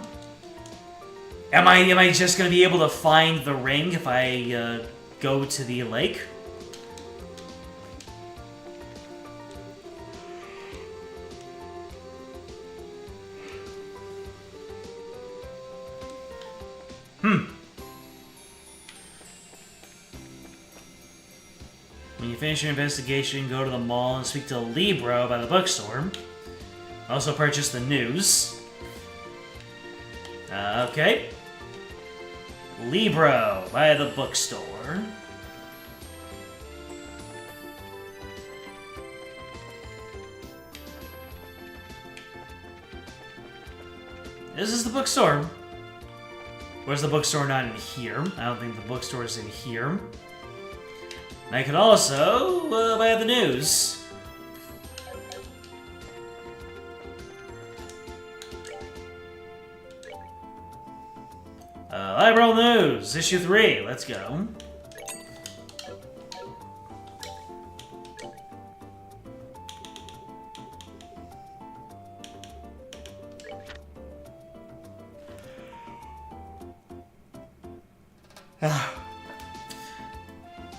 Am I just gonna be able to find the ring if I go to the lake? When you finish your investigation, go to the mall and speak to Libro by the bookstore. Also purchase the news. Okay. Libro by the bookstore. This is the bookstore. Where's the bookstore not in here? I don't think the bookstore is in here. And I can also buy the news. Liberal News, issue 3. Let's go.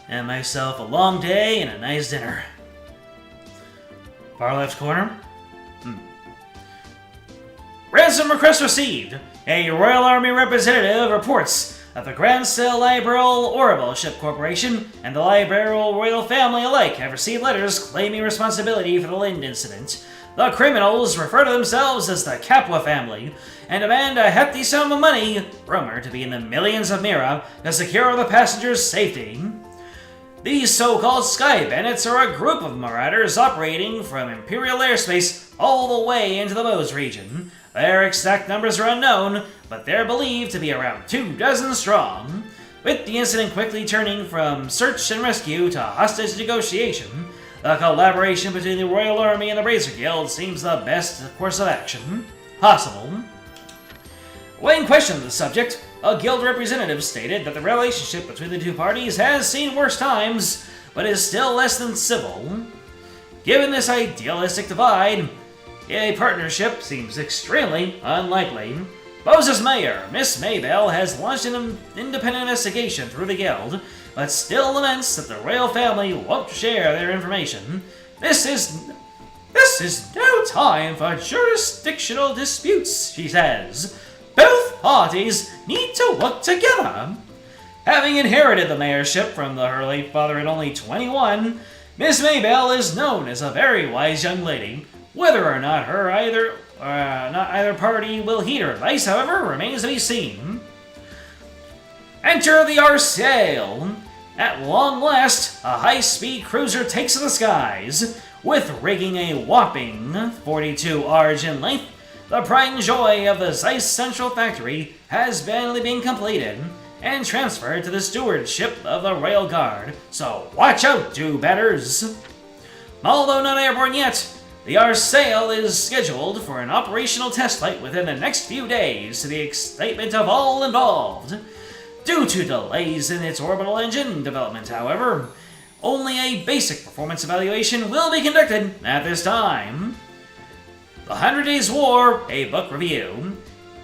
And myself a long day and a nice dinner. Far left corner. Ransom request received. A Royal Army representative reports that the Grand Sail Liberal Orbital Ship Corporation and the Liberal Royal Family alike have received letters claiming responsibility for the Lind incident. The criminals refer to themselves as the Capua family and demand a hefty sum of money, rumored to be in the millions of Mira, to secure the passengers' safety. These so-called Sky Bandits are a group of marauders operating from Imperial airspace all the way into the Mose region. Their exact numbers are unknown, but they're believed to be around 24 strong. With the incident quickly turning from search and rescue to hostage negotiation, the collaboration between the Royal Army and the Razor Guild seems the best course of action. possible. When questioned on the subject, a guild representative stated that the relationship between the two parties has seen worse times, but is still less than civil. Given this idealistic divide, a partnership seems extremely unlikely. Moses Mayer, Miss Maybell, has launched an independent investigation through the guild, but still laments that the royal family won't share their information. This is no time for jurisdictional disputes, she says. Both parties need to work together. Having inherited the mayorship from her late father at only 21, Miss Maybell is known as a very wise young lady. Whether or not either party will heed her advice, however, remains to be seen. Enter the Arsail. At long last, a high-speed cruiser takes to the skies. With rigging a whopping 42 arge in length, the pride and joy of the Zeiss Central Factory has barely been completed and transferred to the stewardship of the Royal Guard, so watch out, do-betters! Although not airborne yet, the Arsail is scheduled for an operational test flight within the next few days to the excitement of all involved. Due to delays in its orbital engine development, however, only a basic performance evaluation will be conducted at this time. The 100 Days War, a book review.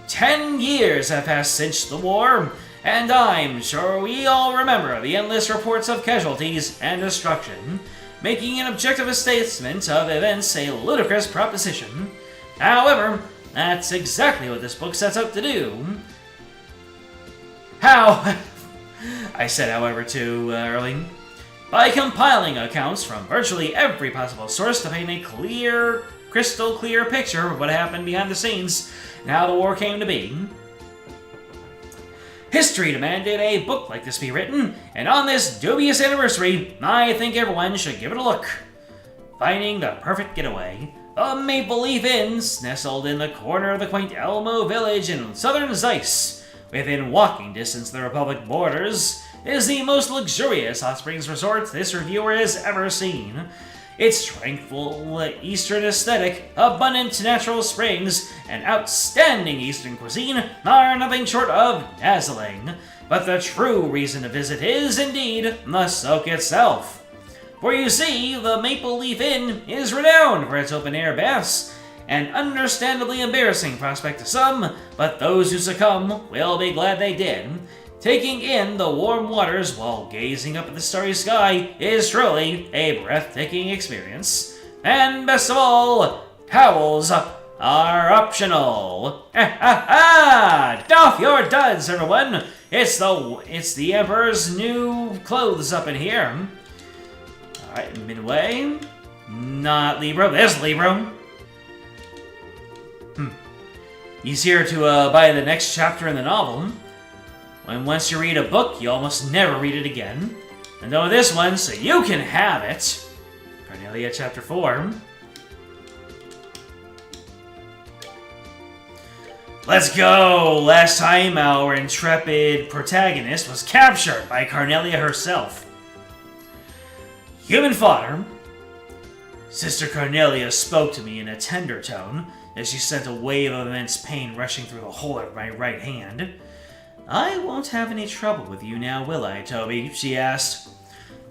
10 years have passed since the war, and I'm sure we all remember the endless reports of casualties and destruction, making an objective assessment of events a ludicrous proposition. However, that's exactly what this book sets out to do. How? I said however too early. By compiling accounts from virtually every possible source to paint a crystal clear picture of what happened behind the scenes and how the war came to be. History demanded a book like this be written, and on this dubious anniversary, I think everyone should give it a look. Finding the Perfect Getaway, a Maple Leaf Inn nestled in the corner of the quaint Elmo village in southern Zeiss, within walking distance of the Republic borders, is the most luxurious hot springs resort this reviewer has ever seen. Its tranquil Eastern aesthetic, abundant natural springs, and outstanding Eastern cuisine are nothing short of dazzling. But the true reason to visit is, indeed, the soak itself. For you see, the Maple Leaf Inn is renowned for its open-air baths, an understandably embarrassing prospect to some, but those who succumb will be glad they did. Taking in the warm waters while gazing up at the starry sky is truly a breathtaking experience. And best of all, towels are optional. Doff your duds, everyone! It's the Emperor's new clothes up in here. Alright, midway. Not Libro. There's Libro. He's here to buy the next chapter in the novel. When once you read a book, you almost never read it again. And though this one, so you can have it. Cornelia, Chapter 4. Let's go! Last time, our intrepid protagonist was captured by Cornelia herself. Human fodder. Sister Cornelia spoke to me in a tender tone as she sent a wave of immense pain rushing through the whole of my right hand. I won't have any trouble with you now, will I, Toby? She asked.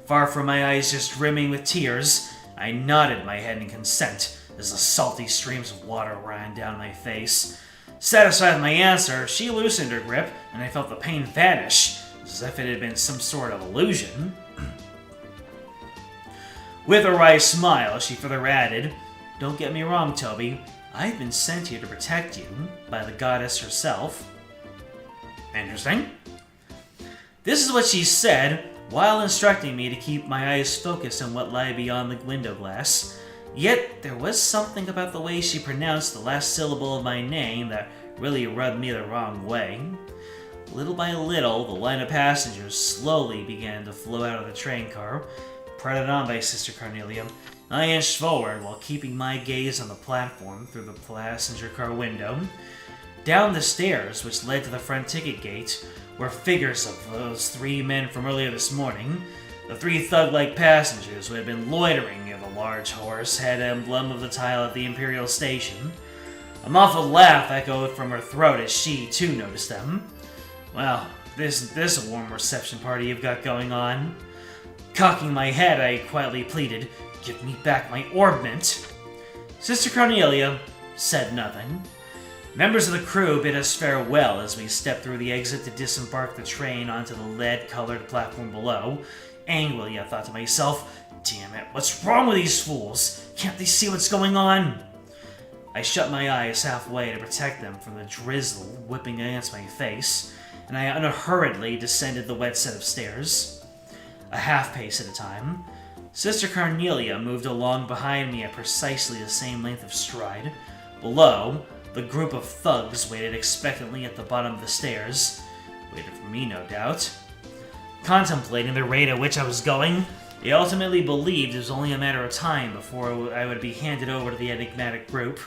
Far from my eyes just brimming with tears, I nodded my head in consent as the salty streams of water ran down my face. Satisfied with my answer, she loosened her grip, and I felt the pain vanish, as if it had been some sort of illusion. With a wry smile, she further added, Don't get me wrong, Toby. I've been sent here to protect you by the goddess herself. Interesting. This is what she said while instructing me to keep my eyes focused on what lay beyond the window glass. Yet there was something about the way she pronounced the last syllable of my name that really rubbed me the wrong way. Little by little, the line of passengers slowly began to flow out of the train car, prodded on by Sister Cornelia. I inched forward while keeping my gaze on the platform through the passenger car window. Down the stairs, which led to the front ticket gate, were figures of those three men from earlier this morning, the three thug-like passengers who had been loitering near the large horse-head emblem of the tile at the Imperial Station. A muffled laugh echoed from her throat as she, too, noticed them. Well, isn't this a warm reception party you've got going on? Cocking my head, I quietly pleaded, "Give me back my orb-mint." Sister Cornelia said nothing. Members of the crew bid us farewell as we stepped through the exit to disembark the train onto the lead-colored platform below. Angrily, I thought to myself, "Damn it, what's wrong with these fools? Can't they see what's going on?" I shut my eyes halfway to protect them from the drizzle whipping against my face, and I unhurriedly descended the wet set of stairs. A half-pace at a time, Sister Cornelia moved along behind me at precisely the same length of stride. Below, the group of thugs waited expectantly at the bottom of the stairs. Waited for me, no doubt. Contemplating the rate at which I was going, they ultimately believed it was only a matter of time before I would be handed over to the enigmatic group.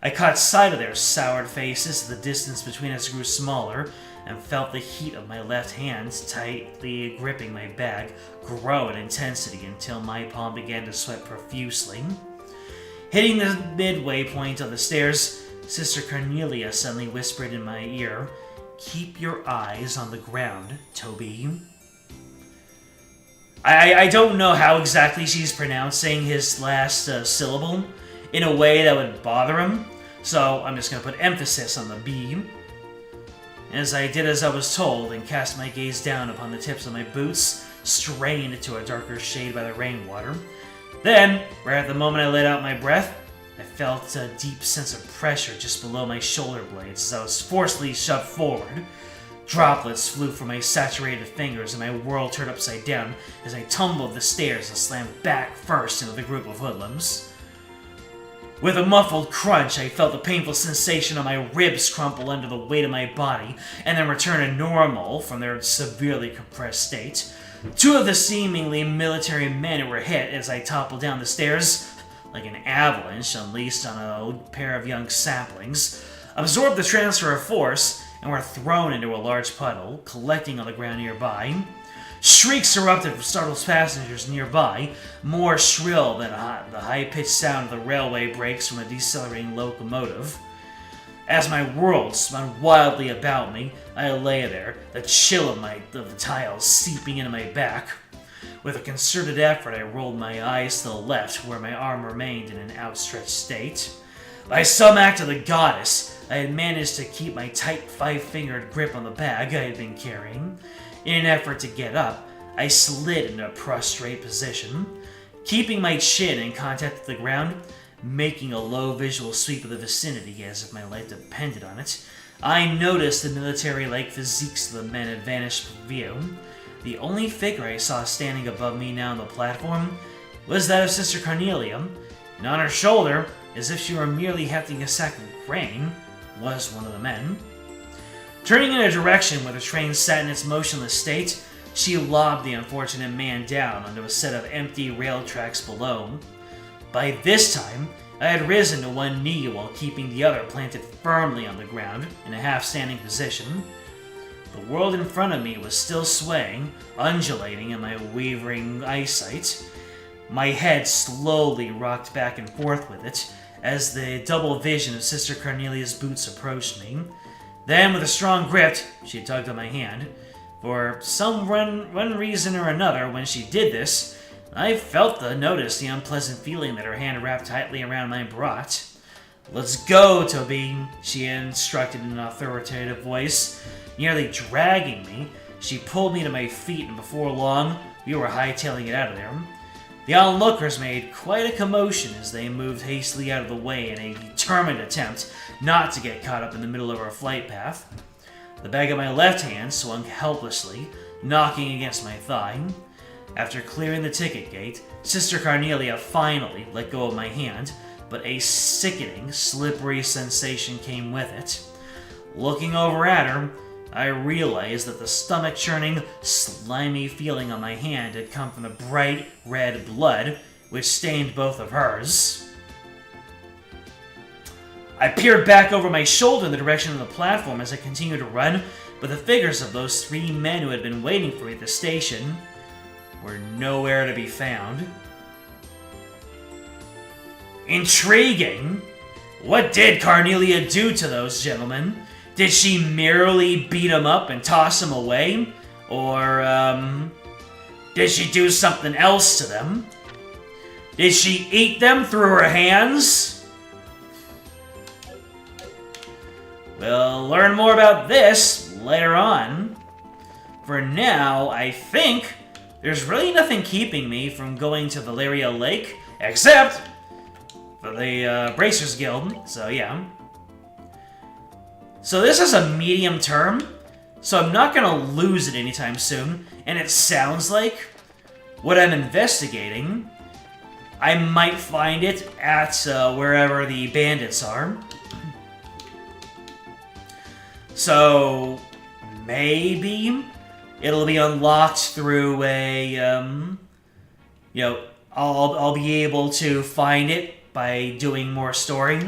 I caught sight of their soured faces as the distance between us grew smaller, and felt the heat of my left hand, tightly gripping my bag, grow in intensity until my palm began to sweat profusely. Hitting the midway point of the stairs, Sister Cornelia suddenly whispered in my ear, "Keep your eyes on the ground, Toby." I don't know how exactly she's pronouncing his last syllable in a way that would bother him, so I'm just going to put emphasis on the B. As I did as I was told and cast my gaze down upon the tips of my boots, strained to a darker shade by the rainwater. Then, right at the moment I let out my breath, I felt a deep sense of pressure just below my shoulder blades as I was forcefully shoved forward. Droplets flew from my saturated fingers and my world turned upside down as I tumbled the stairs and slammed back first into the group of hoodlums. With a muffled crunch, I felt the painful sensation of my ribs crumple under the weight of my body and then return to normal from their severely compressed state. Two of the seemingly military men were hit as I toppled down the stairs, like an avalanche unleashed on a pair of young saplings, absorbed the transfer of force, and were thrown into a large puddle, collecting on the ground nearby. Shrieks erupted from startled passengers nearby, more shrill than the high-pitched sound of the railway brakes from a decelerating locomotive. As my world spun wildly about me, I lay there, the chill of the tiles seeping into my back. With a concerted effort, I rolled my eyes to the left, where my arm remained in an outstretched state. By some act of the goddess, I had managed to keep my tight five-fingered grip on the bag I had been carrying. In an effort to get up, I slid into a prostrate position, keeping my chin in contact with the ground, making a low visual sweep of the vicinity as if my life depended on it. I noticed the military-like physiques of the men had vanished from view. The only figure I saw standing above me now on the platform was that of Sister Cornelia, and on her shoulder, as if she were merely hefting a sack of grain, was one of the men. Turning in a direction where the train sat in its motionless state, she lobbed the unfortunate man down onto a set of empty rail tracks below. By this time, I had risen to one knee while keeping the other planted firmly on the ground in a half-standing position. The world in front of me was still swaying, undulating in my wavering eyesight. My head slowly rocked back and forth with it as the double vision of Sister Cornelia's boots approached me. Then, with a strong grip, she tugged on my hand. For some one reason or another, when she did this, I noticed the unpleasant feeling that her hand wrapped tightly around my brat. "Let's go, Toby," she instructed in an authoritative voice. Nearly dragging me, she pulled me to my feet, and before long, we were hightailing it out of there. The onlookers made quite a commotion as they moved hastily out of the way in a determined attempt not to get caught up in the middle of our flight path. The bag in my left hand swung helplessly, knocking against my thigh. After clearing the ticket gate, Sister Cornelia finally let go of my hand, but a sickening, slippery sensation came with it. Looking over at her, I realized that the stomach-churning, slimy feeling on my hand had come from the bright red blood which stained both of hers. I peered back over my shoulder in the direction of the platform as I continued to run, but the figures of those three men who had been waiting for me at the station were nowhere to be found. Intriguing! What did Carnelia do to those gentlemen? Did she merely beat them up and toss them away? Or, did she do something else to them? Did she eat them through her hands? We'll learn more about this later on. For now, I think there's really nothing keeping me from going to Valeria Lake, except for the Bracers Guild, so yeah. So this is a medium term, so I'm not gonna lose it anytime soon, and it sounds like what I'm investigating, I might find it at wherever the bandits are. So maybe it'll be unlocked through a, I'll be able to find it by doing more story.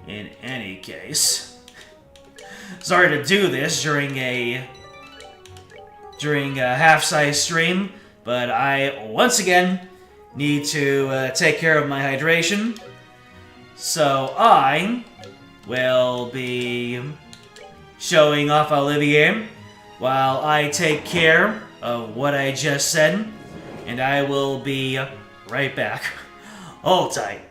In any case, sorry to do this during a half-size stream, but I once again need to take care of my hydration. So I will be showing off Olivier while I take care of what I just said, and I will be right back. Hold tight.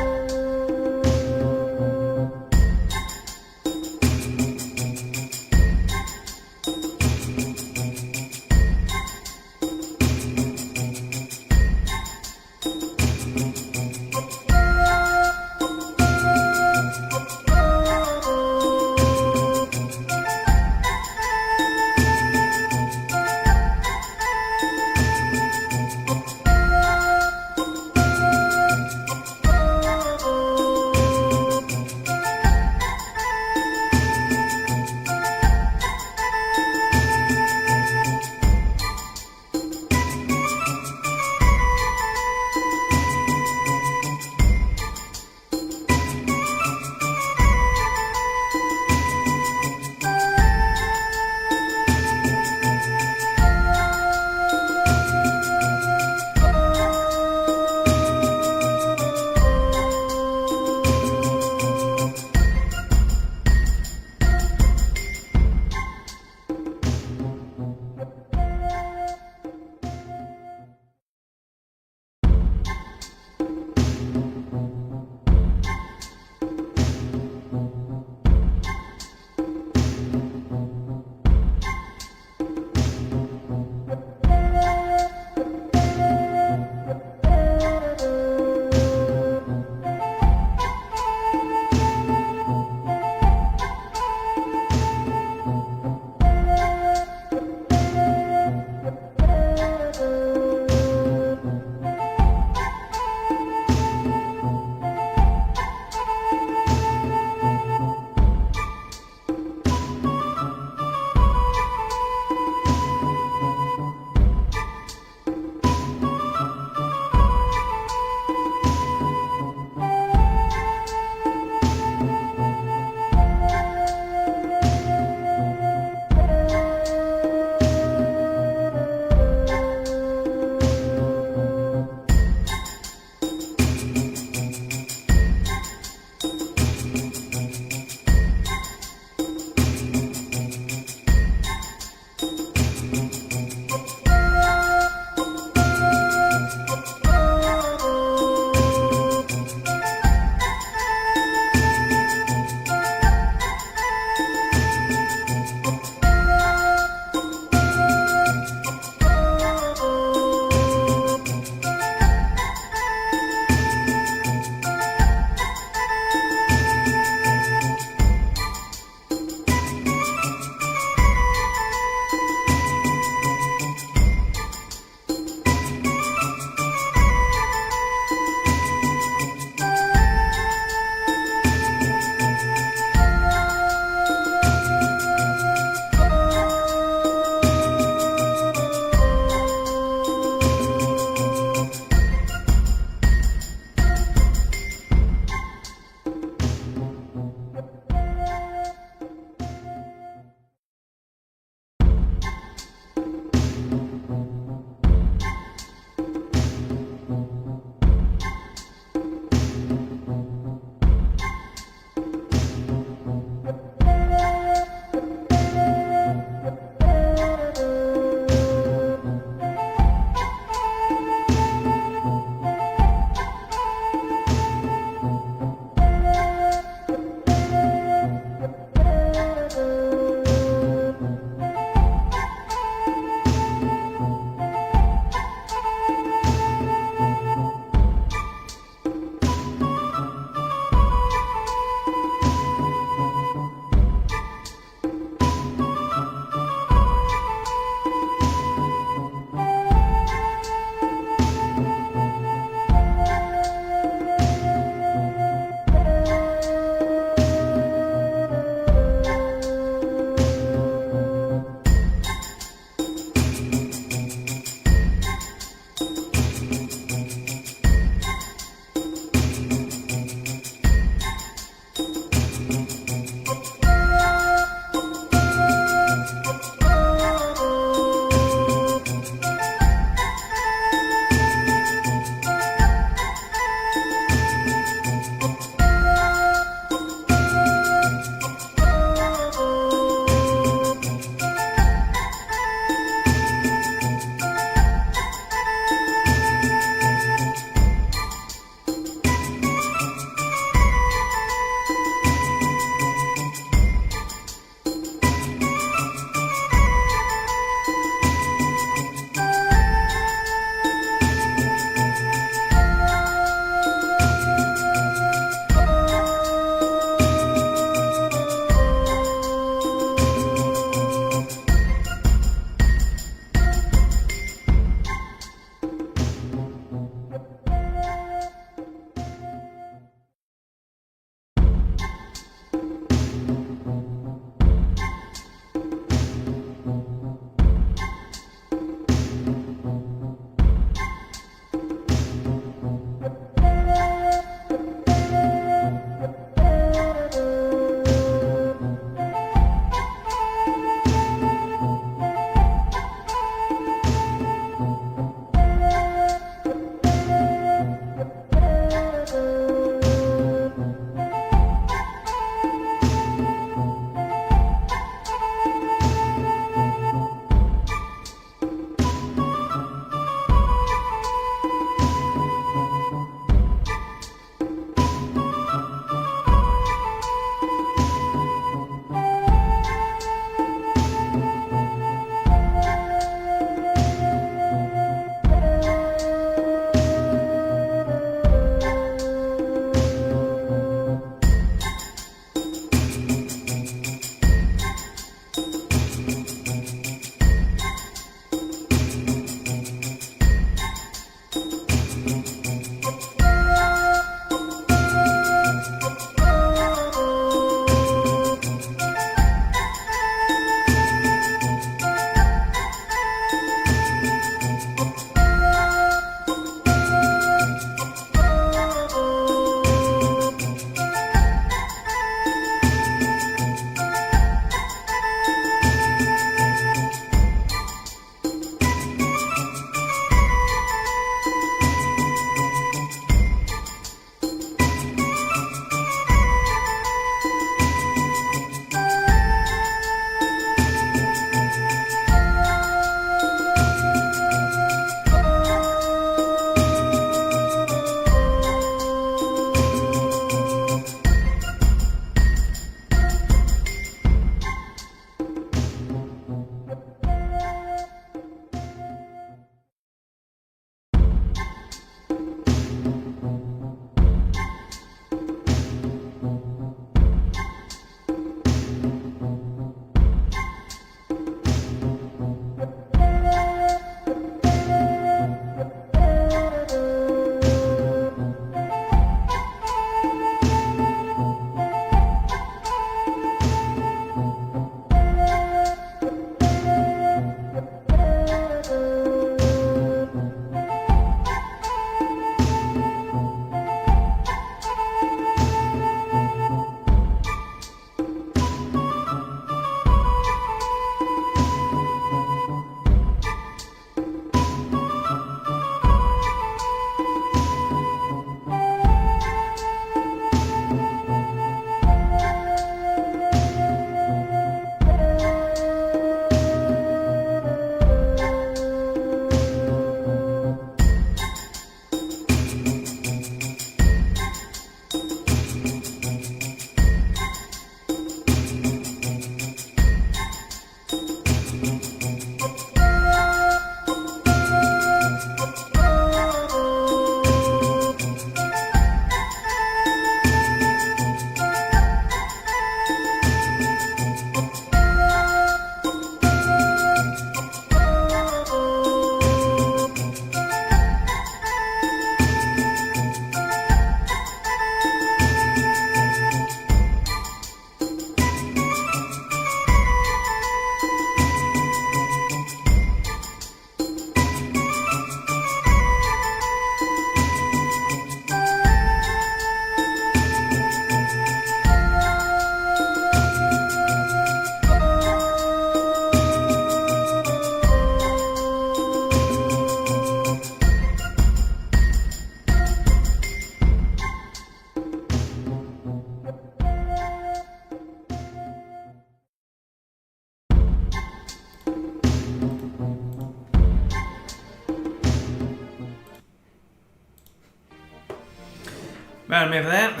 Proud of me for that.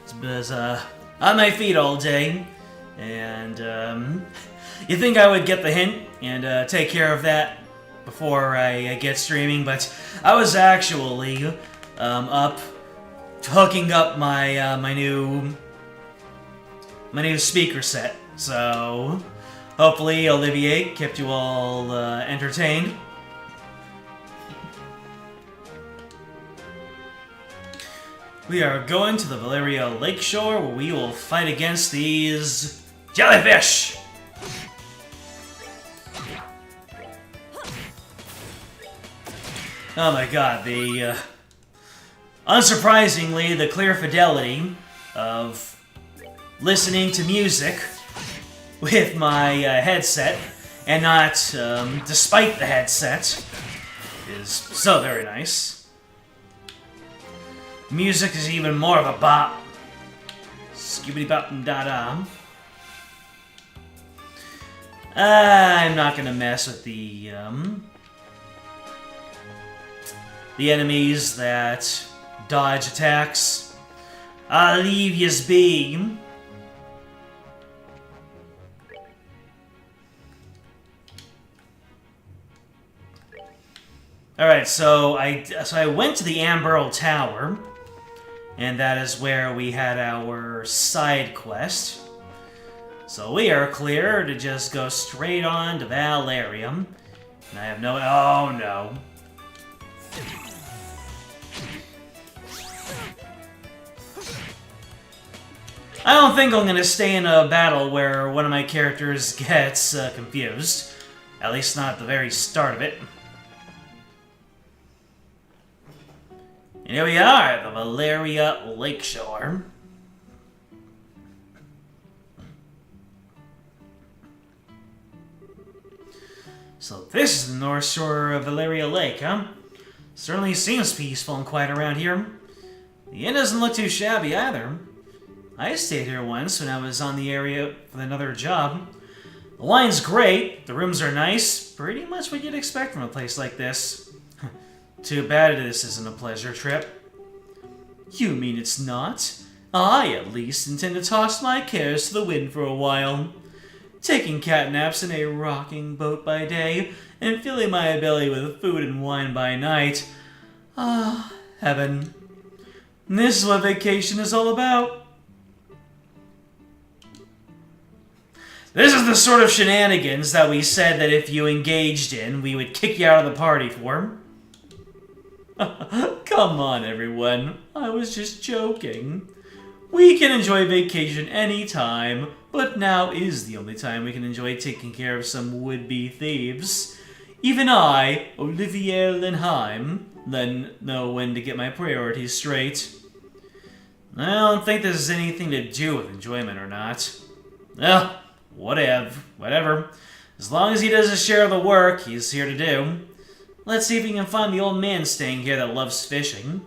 It's because, on my feet all day, and, you think I would get the hint and, take care of that before I get streaming, but I was actually, up hooking up my, my new speaker set, so hopefully Olivier kept you all, entertained. We are going to the Valeria Lakeshore where we will fight against these jellyfish! Oh my god, the, unsurprisingly, the clear fidelity of listening to music with my, headset, and not, despite the headset, is so very nice. Music is even more of a bop. Skibbity bop and da da. I'm not gonna mess with the enemies that dodge attacks. I'll leave yous be. Alright, so I went to the Amberl Tower. And that is where we had our side quest. So we are clear to just go straight on to Valerium. And I have no... Oh, no. I don't think I'm going to stay in a battle where one of my characters gets confused. At least not at the very start of it. And here we are at the Valeria Lakeshore. So this is the north shore of Valeria Lake, huh? Certainly seems peaceful and quiet around here. The inn doesn't look too shabby either. I stayed here once when I was on the area with another job. The wine's great, the rooms are nice, pretty much what you'd expect from a place like this. Too bad this isn't a pleasure trip. You mean it's not? I, at least, intend to toss my cares to the wind for a while. Taking cat naps in a rocking boat by day, and filling my belly with food and wine by night. Ah, heaven. This is what vacation is all about. This is the sort of shenanigans that we said that if you engaged in, we would kick you out of the party for. Come on, everyone. I was just joking. We can enjoy vacation anytime, but now is the only time we can enjoy taking care of some would-be thieves. Even I, Olivier Linheim, then know when to get my priorities straight. I don't think this has anything to do with enjoyment or not. Well, whatever. As long as he does his share of the work he's here to do. Let's see if we can find the old man staying here that loves fishing.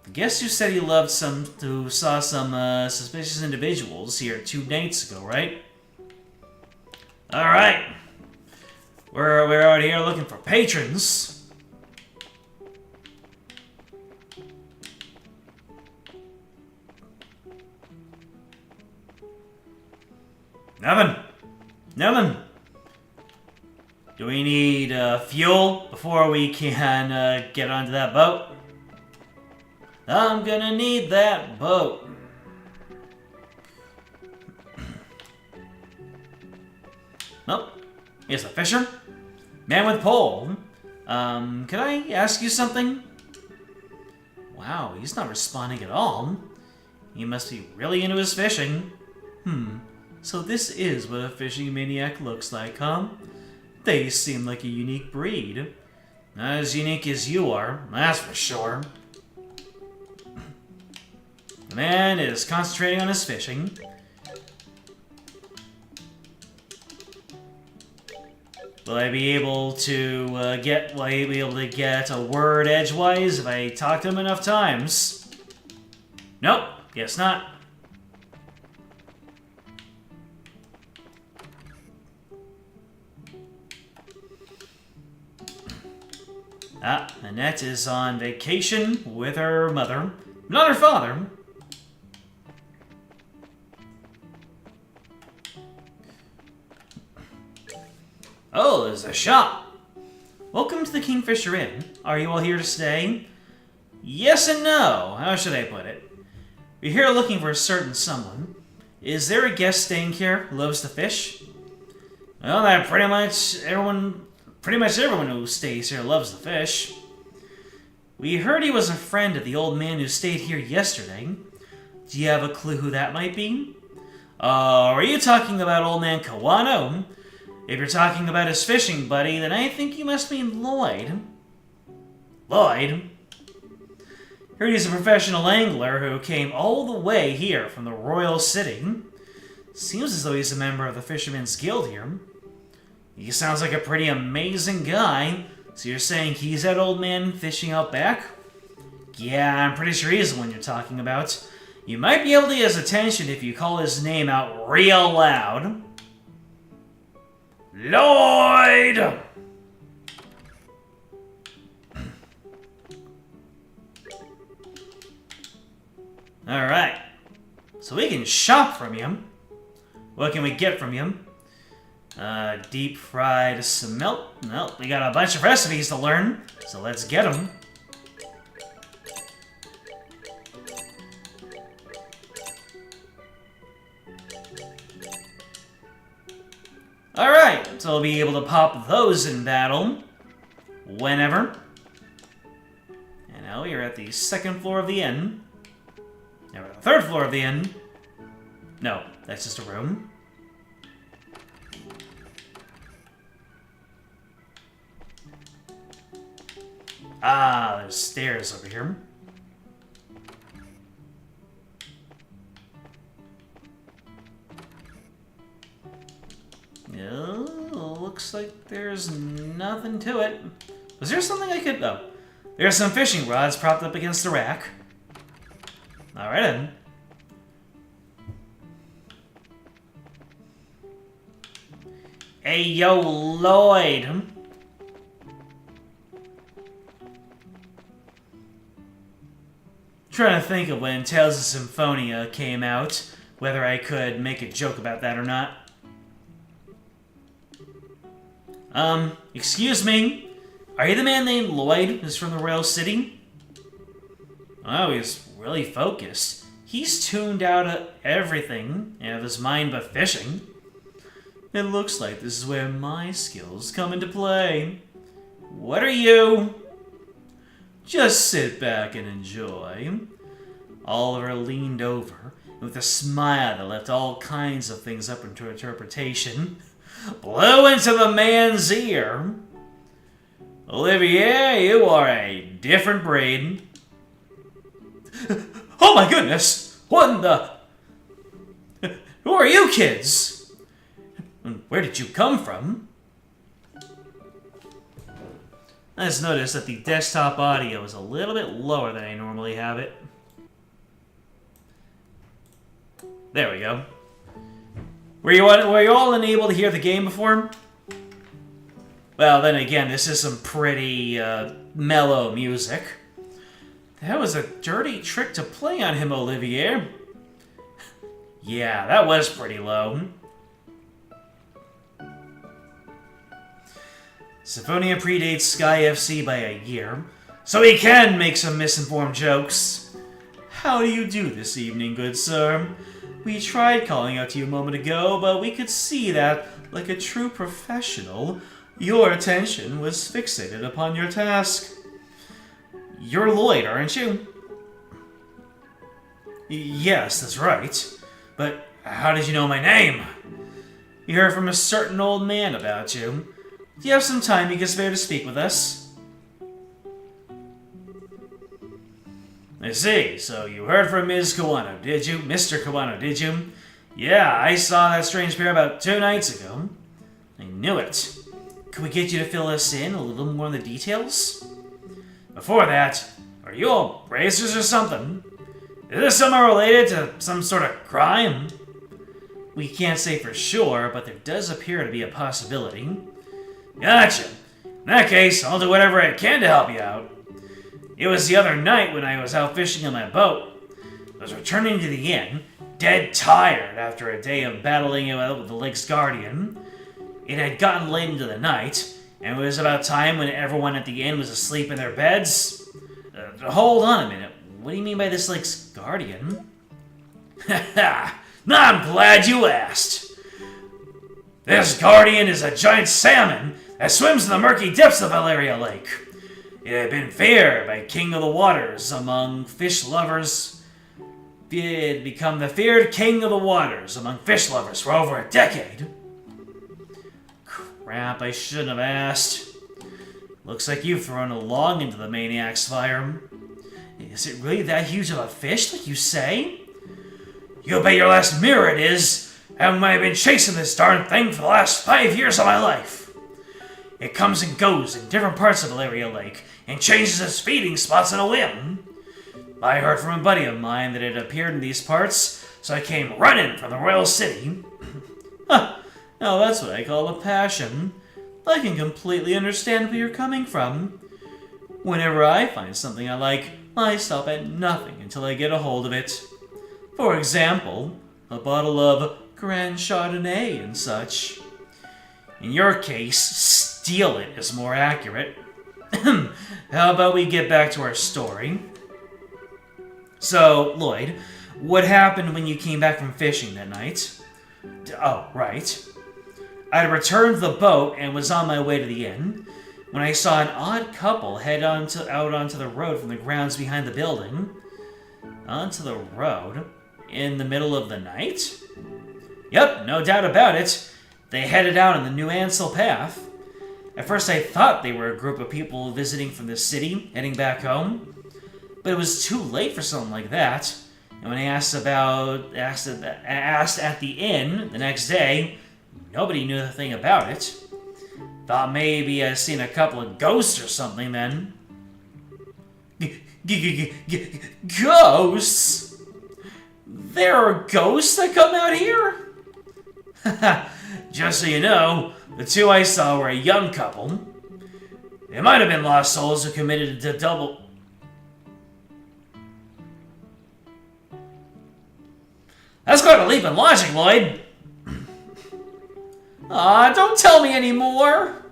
The guest who said he saw some suspicious individuals here 2 nights ago, right? Alright. We're out here looking for patrons. Nothing. Do we need fuel before we can get onto that boat? I'm gonna need that boat. Oh, here's the fisher. Man with pole. Can I ask you something? Wow, he's not responding at all. He must be really into his fishing. So this is what a fishing maniac looks like, huh? They seem like a unique breed. Not as unique as you are, that's for sure. The man is concentrating on his fishing. Will I be able to get a word edgewise if I talk to him enough times? Nope, guess not. Annette is on vacation with her mother. Not her father. Oh, there's a shop. Welcome to the Kingfisher Inn. Are you all here to stay? Yes and no. How should I put it? We're here looking for a certain someone. Is there a guest staying here who loves to fish? Well, that pretty much everyone who stays here loves to fish. We heard he was a friend of the old man who stayed here yesterday. Do you have a clue who that might be? Are you talking about old man Kawano? If you're talking about his fishing buddy, then I think you must mean Lloyd. Lloyd? Heard he's a professional angler who came all the way here from the Royal City. Seems as though he's a member of the Fisherman's Guild here. He sounds like a pretty amazing guy. So you're saying he's that old man fishing out back? Yeah, I'm pretty sure he's the one you're talking about. You might be able to get his attention if you call his name out real loud. Lloyd! Alright. So we can shop from you. What can we get from you? Deep fried smelt. Well, we got a bunch of recipes to learn, so let's get them. Alright, so we'll be able to pop those in battle. Whenever. And now we are at the second floor of the inn. Now we're at the third floor of the inn. No, that's just a room. Ah, there's stairs over here. Looks like there's nothing to it. Was there something I could... Oh. There's some fishing rods propped up against the rack. Alright then. Hey, yo, Lloyd. Trying to think of when Tales of Symphonia came out, whether I could make a joke about that or not. Excuse me? Are you the man named Lloyd who's from the Royal City? Oh, he's really focused. He's tuned out of everything out of his mind but fishing. It looks like this is where my skills come into play. What are you? Just sit back and enjoy. Oliver leaned over, and with a smile that left all kinds of things up into interpretation, blew into the man's ear. Olivier, you are a different breed. Oh my goodness! What in the... Who are you kids? And where did you come from? I just noticed that the desktop audio is a little bit lower than I normally have it. There we go. Were you all unable to hear the game before? Well, then again, this is some pretty mellow music. That was a dirty trick to play on him, Olivier. Yeah, that was pretty low. Symphonia predates Sky FC by a year, so he can make some misinformed jokes. How do you do this evening, good sir? We tried calling out to you a moment ago, but we could see that, like a true professional, your attention was fixated upon your task. You're Lloyd, aren't you? Yes, that's right. But how did you know my name? We heard from a certain old man about you. Do you have some time you can spare to speak with us? I see. So you heard from Ms. Kawano, did you? Mr. Kawano, did you? Yeah, I saw that strange pair about 2 nights ago. I knew it. Could we get you to fill us in a little more on the details? Before that, are you all racers or something? Is this somehow related to some sort of crime? We can't say for sure, but there does appear to be a possibility. Gotcha. In that case, I'll do whatever I can to help you out. It was the other night when I was out fishing in my boat. I was returning to the inn, dead tired after a day of battling it out with the lake's guardian. It had gotten late into the night, and it was about time when everyone at the inn was asleep in their beds. Hold on a minute. What do you mean by this lake's guardian? Haha, I'm glad you asked. This guardian is a giant salmon that swims in the murky depths of Valeria Lake. It had been feared by King of the Waters among fish lovers. It had become the feared King of the Waters among fish lovers for over a decade. Crap, I shouldn't have asked. Looks like you've thrown a log into the maniac's fire. Is it really that huge of a fish, like you say? You bet your last mirror it is. Haven't I been chasing this darn thing for the last 5 years of my life? It comes and goes in different parts of Valeria Lake and changes its feeding spots on a whim. I heard from a buddy of mine that it appeared in these parts, so I came running from the royal city. Huh, now that's what I call a passion. I can completely understand where you're coming from. Whenever I find something I like, I stop at nothing until I get a hold of it. For example, a bottle of Grand Chardonnay and such. In your case, steal it is more accurate. How about we get back to our story? So, Lloyd, what happened when you came back from fishing that night? Oh, right. I returned to the boat and was on my way to the inn when I saw an odd couple head out onto the road from the grounds behind the building. Onto the road? In the middle of the night? Yep, no doubt about it. They headed out on the New Ansel path. At first I thought they were a group of people visiting from the city, heading back home. But it was too late for something like that. And when I asked at the inn the next day, nobody knew a thing about it. Thought maybe I'd seen a couple of ghosts or something then. Ghosts? There are ghosts that come out here? Just so you know, the two I saw were a young couple. They might have been lost souls who committed a double... That's quite a leap in logic, Lloyd. Aw, don't tell me anymore.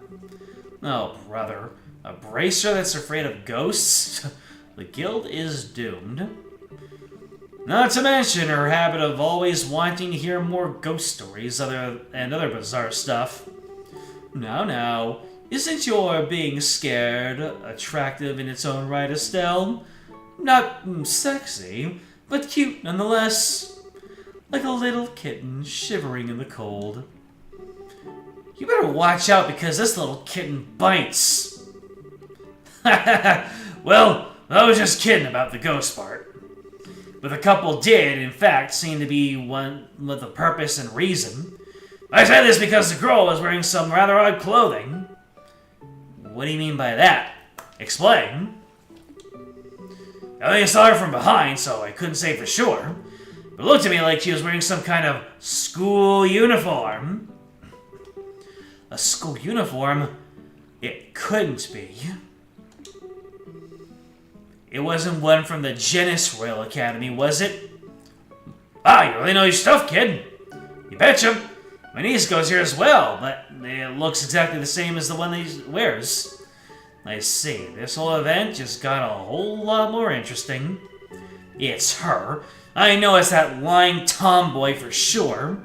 Oh, brother. A bracer that's afraid of ghosts? The guild is doomed. Not to mention her habit of always wanting to hear more ghost stories and other bizarre stuff. Now, isn't your being scared attractive in its own right, Estelle? Not sexy, but cute nonetheless. Like a little kitten shivering in the cold. You better watch out because this little kitten bites. Well, I was just kidding about the ghost part. But the couple did, in fact, seem to be one with a purpose and reason. I say this because the girl was wearing some rather odd clothing. What do you mean by that? Explain. I only saw her from behind, so I couldn't say for sure. But it looked to me like she was wearing some kind of school uniform. A school uniform? It couldn't be. It wasn't one from the Genis Royal Academy, was it? Ah, you really know your stuff, kid. You betcha. My niece goes here as well, but it looks exactly the same as the one that he wears. I see. This whole event just got a whole lot more interesting. It's her. I know it's that lying tomboy for sure.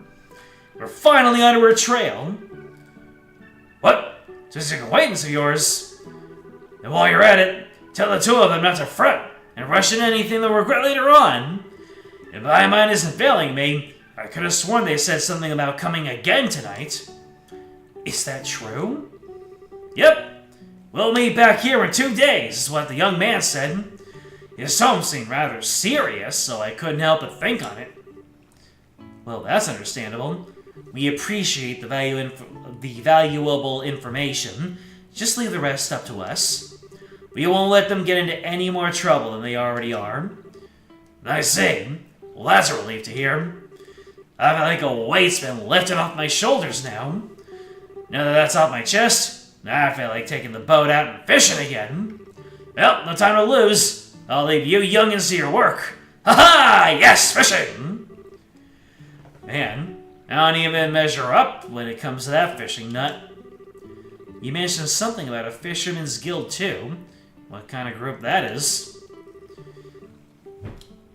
We're finally onto her trail. What? Just an acquaintance of yours? And while you're at it, tell the two of them not to fret and rush into anything they'll regret later on. If my mind isn't failing me, I could have sworn they said something about coming again tonight. Is that true? Yep. We'll meet back here in 2 days, is what the young man said. His tone seemed rather serious, so I couldn't help but think on it. Well, that's understandable. We appreciate the valuable information. Just leave the rest up to us. We won't let them get into any more trouble than they already are. I see. Well, that's a relief to hear. I feel like a weight's been lifted off my shoulders now. Now that that's off my chest, I feel like taking the boat out and fishing again. Well, no time to lose. I'll leave you youngins to your work. Ha-ha! Yes, fishing! Man, I don't even measure up when it comes to that fishing nut. You mentioned something about a fisherman's guild, too. What kind of group that is.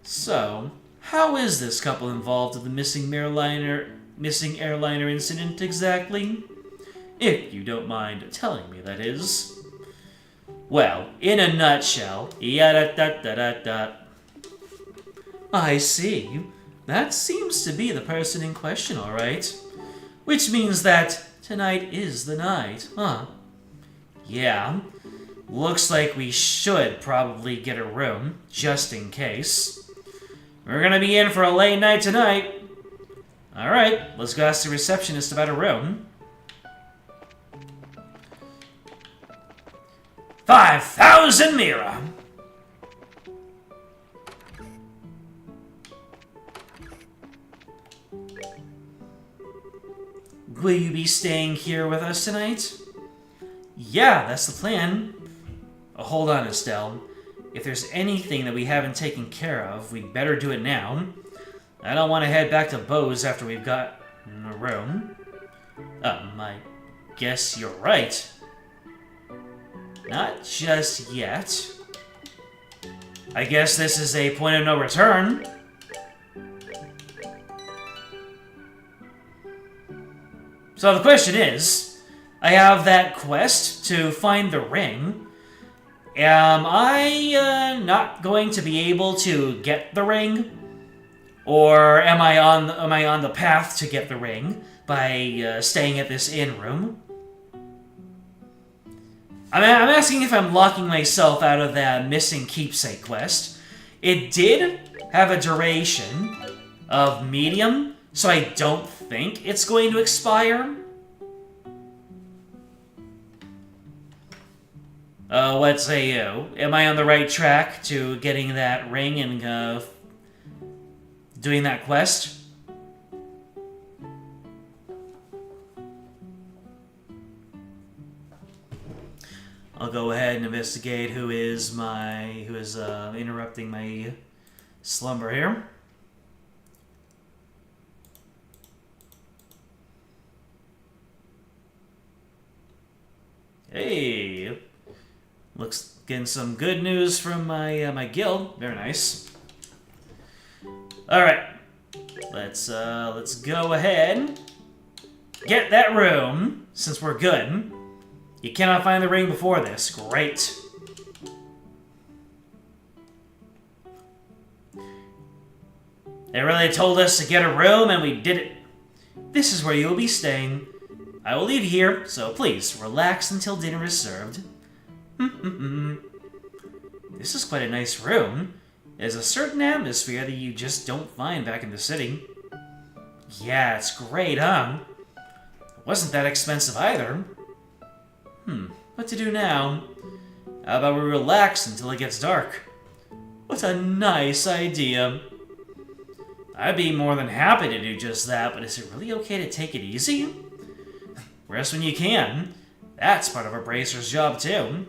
So, how is this couple involved in the missing airliner incident exactly? If you don't mind telling me, that is. Well, in a nutshell, yada-da-da-da-da. I see. That seems to be the person in question, all right. Which means that tonight is the night, huh? Yeah. Looks like we should probably get a room, just in case. We're gonna be in for a late night tonight. Alright, let's go ask the receptionist about a room. 5,000 Mira! Will you be staying here with us tonight? Yeah, that's the plan. Oh, hold on, Estelle. If there's anything that we haven't taken care of, we'd better do it now. I don't want to head back to Bose after we've got a room. I guess you're right. Not just yet. I guess this is a point of no return. So the question is, I have that quest to find the ring. Am I not going to be able to get the ring? Or am I on the path to get the ring by staying at this inn room? I'm asking if I'm locking myself out of that missing keepsake quest. It did have a duration of medium, so I don't think it's going to expire. What say you? Am I on the right track to getting that ring and doing that quest? I'll go ahead and investigate who is interrupting my slumber here. Hey, looks getting some good news from my guild. Very nice. All right, let's go ahead, get that room since we're good. You cannot find the ring before this. Great. They really told us to get a room, and we did it. This is where you will be staying. I will leave you here, so please relax until dinner is served. This is quite a nice room. There's a certain atmosphere that you just don't find back in the city. Yeah, it's great, huh? It wasn't that expensive either. What to do now? How about we relax until it gets dark? What a nice idea. I'd be more than happy to do just that, but is it really okay to take it easy? Rest when you can. That's part of a bracer's job, too.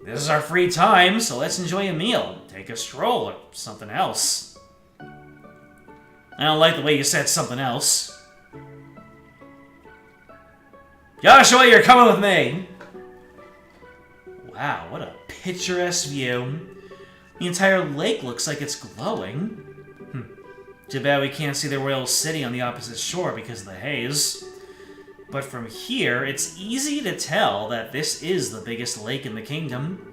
This is our free time, so let's enjoy a meal, take a stroll, or something else. I don't like the way you said something else. Joshua, you're coming with me! Wow, what a picturesque view. The entire lake looks like it's glowing. Too bad we can't see the royal city on the opposite shore because of the haze. But from here, it's easy to tell that this is the biggest lake in the kingdom.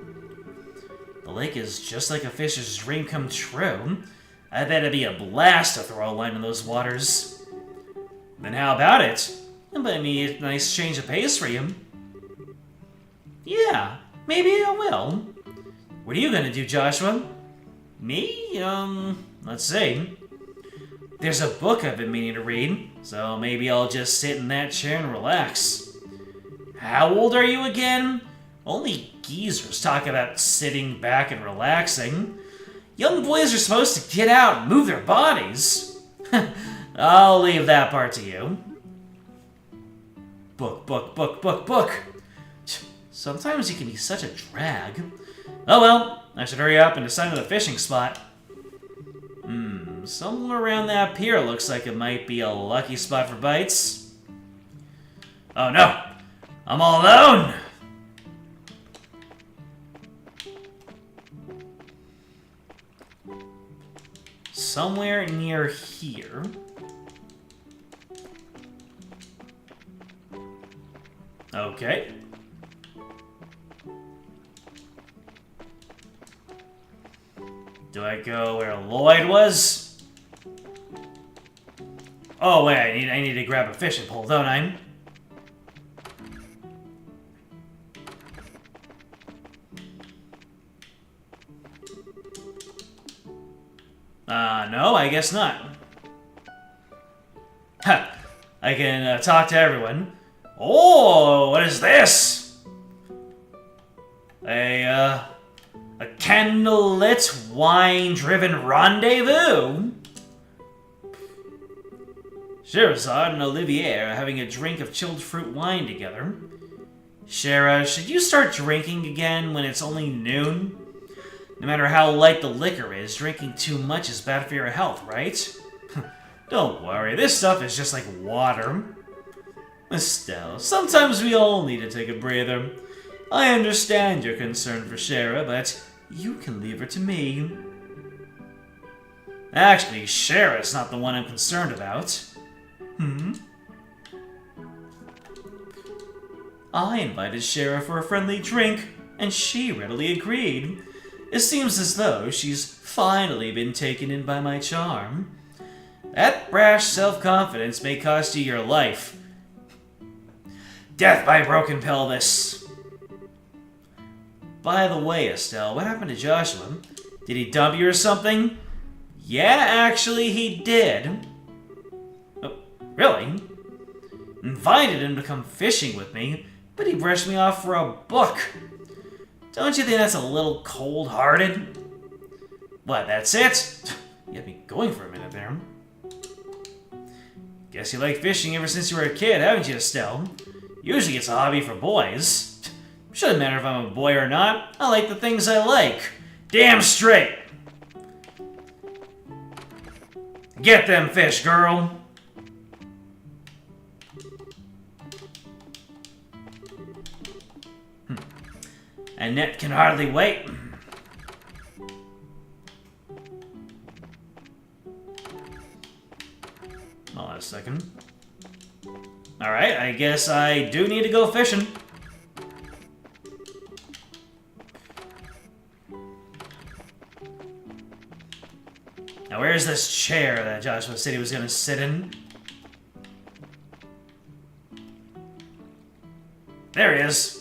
The lake is just like a fisher's dream come true. I bet it'd be a blast to throw a line in those waters. Then how about it? It'll be a nice change of pace for you. Yeah, maybe I will. What are you gonna do, Joshua? Me? Let's see. There's a book I've been meaning to read, so maybe I'll just sit in that chair and relax. How old are you again? Only geezers talk about sitting back and relaxing. Young boys are supposed to get out and move their bodies. I'll leave that part to you. Book. Sometimes you can be such a drag. Oh well, I should hurry up and decide on the fishing spot. Somewhere around that pier looks like it might be a lucky spot for bites. Oh no! I'm all alone! Somewhere near here. Okay. Do I go where Lloyd was? Oh wait, I need to grab a fishing pole, don't I? No, I guess not. Ha! I can talk to everyone. Oh, what is this? A candlelit, wine-driven rendezvous? Sherazade and Olivier are having a drink of chilled fruit wine together. Shara, should you start drinking again when it's only noon? No matter how light the liquor is, drinking too much is bad for your health, right? Don't worry, this stuff is just like water. Estelle, sometimes we all need to take a breather. I understand your concern for Shara, but you can leave her to me. Actually, Shara's not the one I'm concerned about. I invited Shara for a friendly drink, and she readily agreed. It seems as though she's finally been taken in by my charm. That brash self-confidence may cost you your life. Death by broken pelvis. By the way, Estelle, what happened to Joshua? Did he dump you or something? Yeah, actually, he did. Oh, really? Invited him to come fishing with me, but he brushed me off for a book. Don't you think that's a little cold-hearted? What, that's it? You had me going for a minute there. Guess you like fishing ever since you were a kid, haven't you, Estelle? Usually it's a hobby for boys. Shouldn't matter if I'm a boy or not. I like the things I like. Damn straight! Get them fish, girl! Annette can hardly wait. Hold on a second. Alright, I guess I do need to go fishing. Now where's this chair that Joshua said he was gonna sit in? There he is.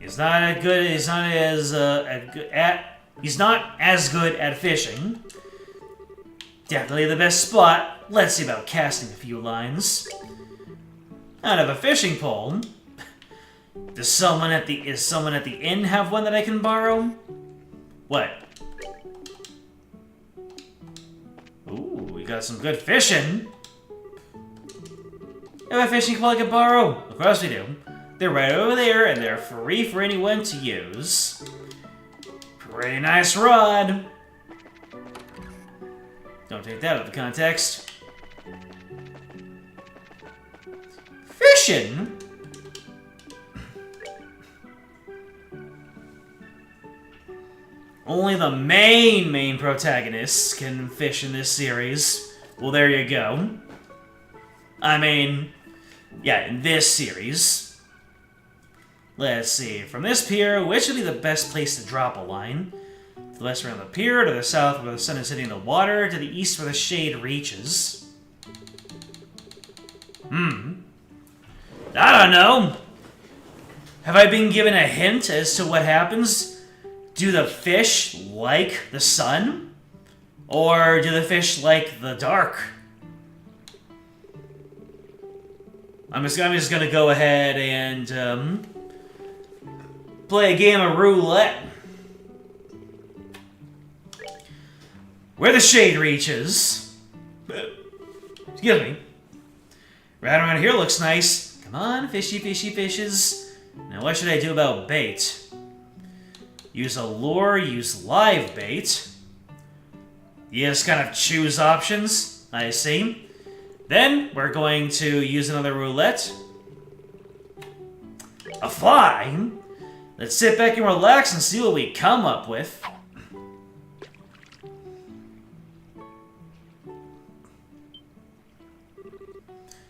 He's not as good at fishing. Definitely the best spot. Let's see about casting a few lines. I don't have a fishing pole. Is someone at the inn have one that I can borrow? What? Ooh, we got some good fishing. You have a fishing pole I can borrow? Of course we do. They're right over there, and they're free for anyone to use. Pretty nice rod. Don't take that out of context. Fishing? Only the main protagonists can fish in this series. Well, there you go. I mean, yeah, in this series. Let's see, from this pier, which would be the best place to drop a line? To the west around the pier, to the south where the sun is hitting the water, to the east where the shade reaches. I don't know. Have I been given a hint as to what happens? Do the fish like the sun? Or do the fish like the dark? I'm just gonna go ahead and, play a game of roulette. Where the shade reaches. Excuse me. Right around here looks nice. Come on, fishy, fishy fishes. Now what should I do about bait? Use a lure, use live bait. You just kind of choose options, I see. Then we're going to use another roulette. A fly. Let's sit back and relax and see what we come up with.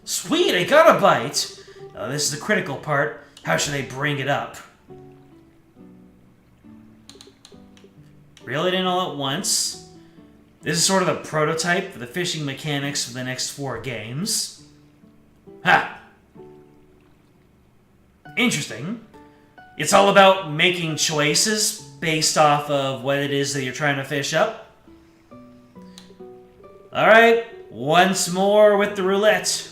Sweet, I got a bite! This is the critical part. How should I bring it up? Reel it in all at once. This is sort of the prototype for the fishing mechanics for the next 4 games. Ha! Interesting. It's all about making choices based off of what it is that you're trying to fish up. Alright, once more with the roulette.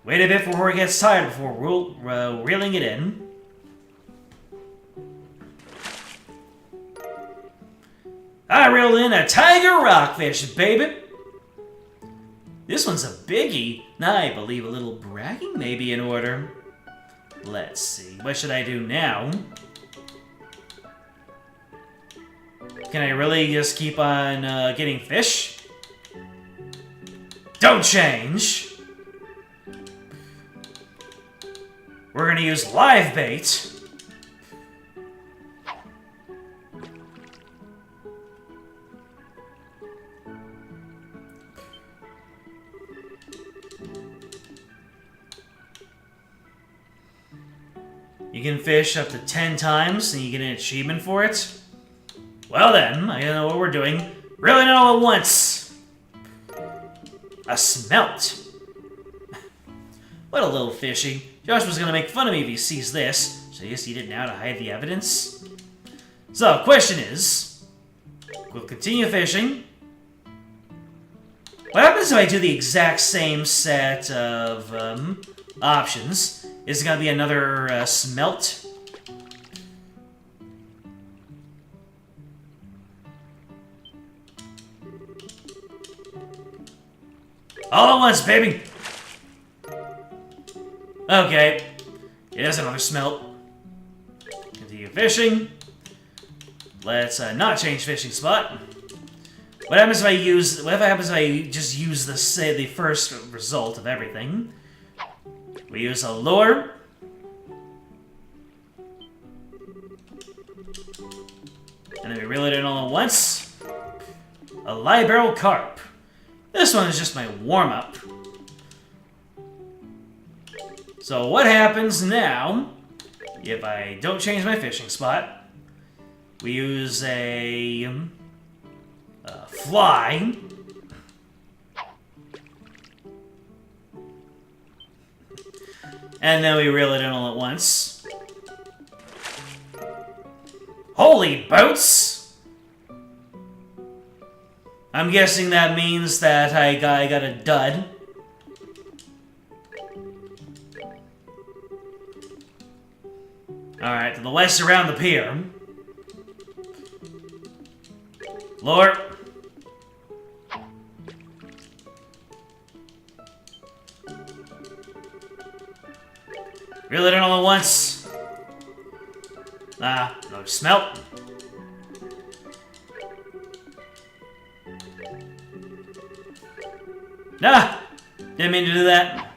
Wait a bit before it gets tired before reeling it in. I reeled in a tiger rockfish, baby! This one's a biggie. Now I believe a little bragging may be in order. Let's see, what should I do now? Can I really just keep on getting fish? Don't change! We're gonna use live bait. You can fish up to 10 times and you get an achievement for it. Well then, I know what we're doing. Really not all at once. A smelt. What a little fishy. Josh was gonna make fun of me if he sees this, so I guess he did now to hide the evidence. So, question is, we'll continue fishing. What happens if I do the exact same set of options? Is it gonna be another smelt? All at once, baby! Okay. It is another smelt. Continue fishing. Let's not change fishing spot. What happens if I use... What happens if I just use the, say, the first result of everything? We use a lure. And then we reel it in all at once. A live barrel carp. This one is just my warm-up. So what happens now if I don't change my fishing spot? We use a fly. And then we reel it in all at once. Holy boats! I'm guessing that means that I got a dud. Alright, to the west around the pier. Lure. Reel it in all at once. Ah, no smelt. Nah! Didn't mean to do that.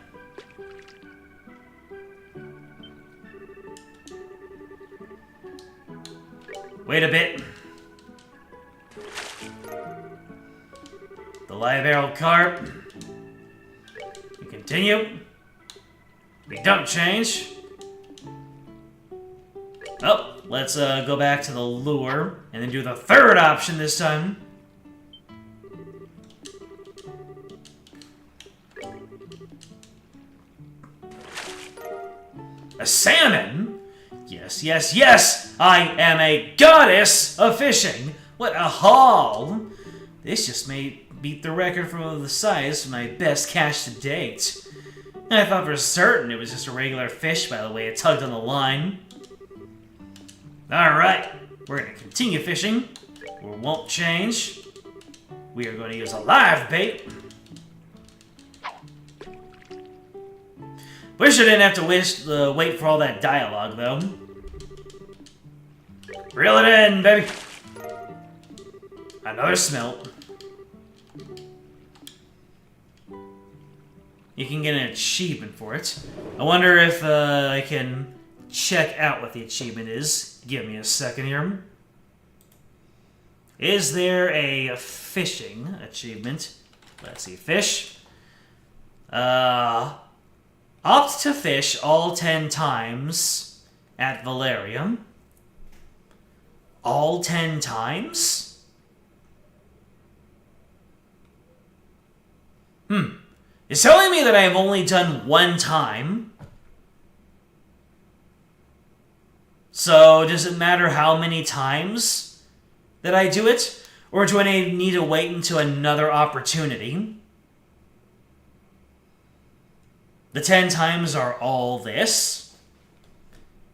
Wait a bit. The live barrel carp. We continue. We don't change. Oh, let's go back to the lure and then do the third option this time. A salmon? Yes, yes, yes! I am a goddess of fishing! What a haul! This just may beat the record for the size of my best catch to date. I thought for certain it was just a regular fish by the way it tugged on the line. Alright, we're going to continue fishing. We won't change. We are going to use a live bait. Wish I didn't have to wait for all that dialogue, though. Reel it in, baby. Another smelt. You can get an achievement for it. I wonder if I can check out what the achievement is. Give me a second here. Is there a fishing achievement? Let's see, fish. Opt to fish all 10 times at Valerium. All 10 times? It's telling me that I have only done 1 time. So, does it matter how many times that I do it? Or do I need to wait until another opportunity? The 10 times are all this.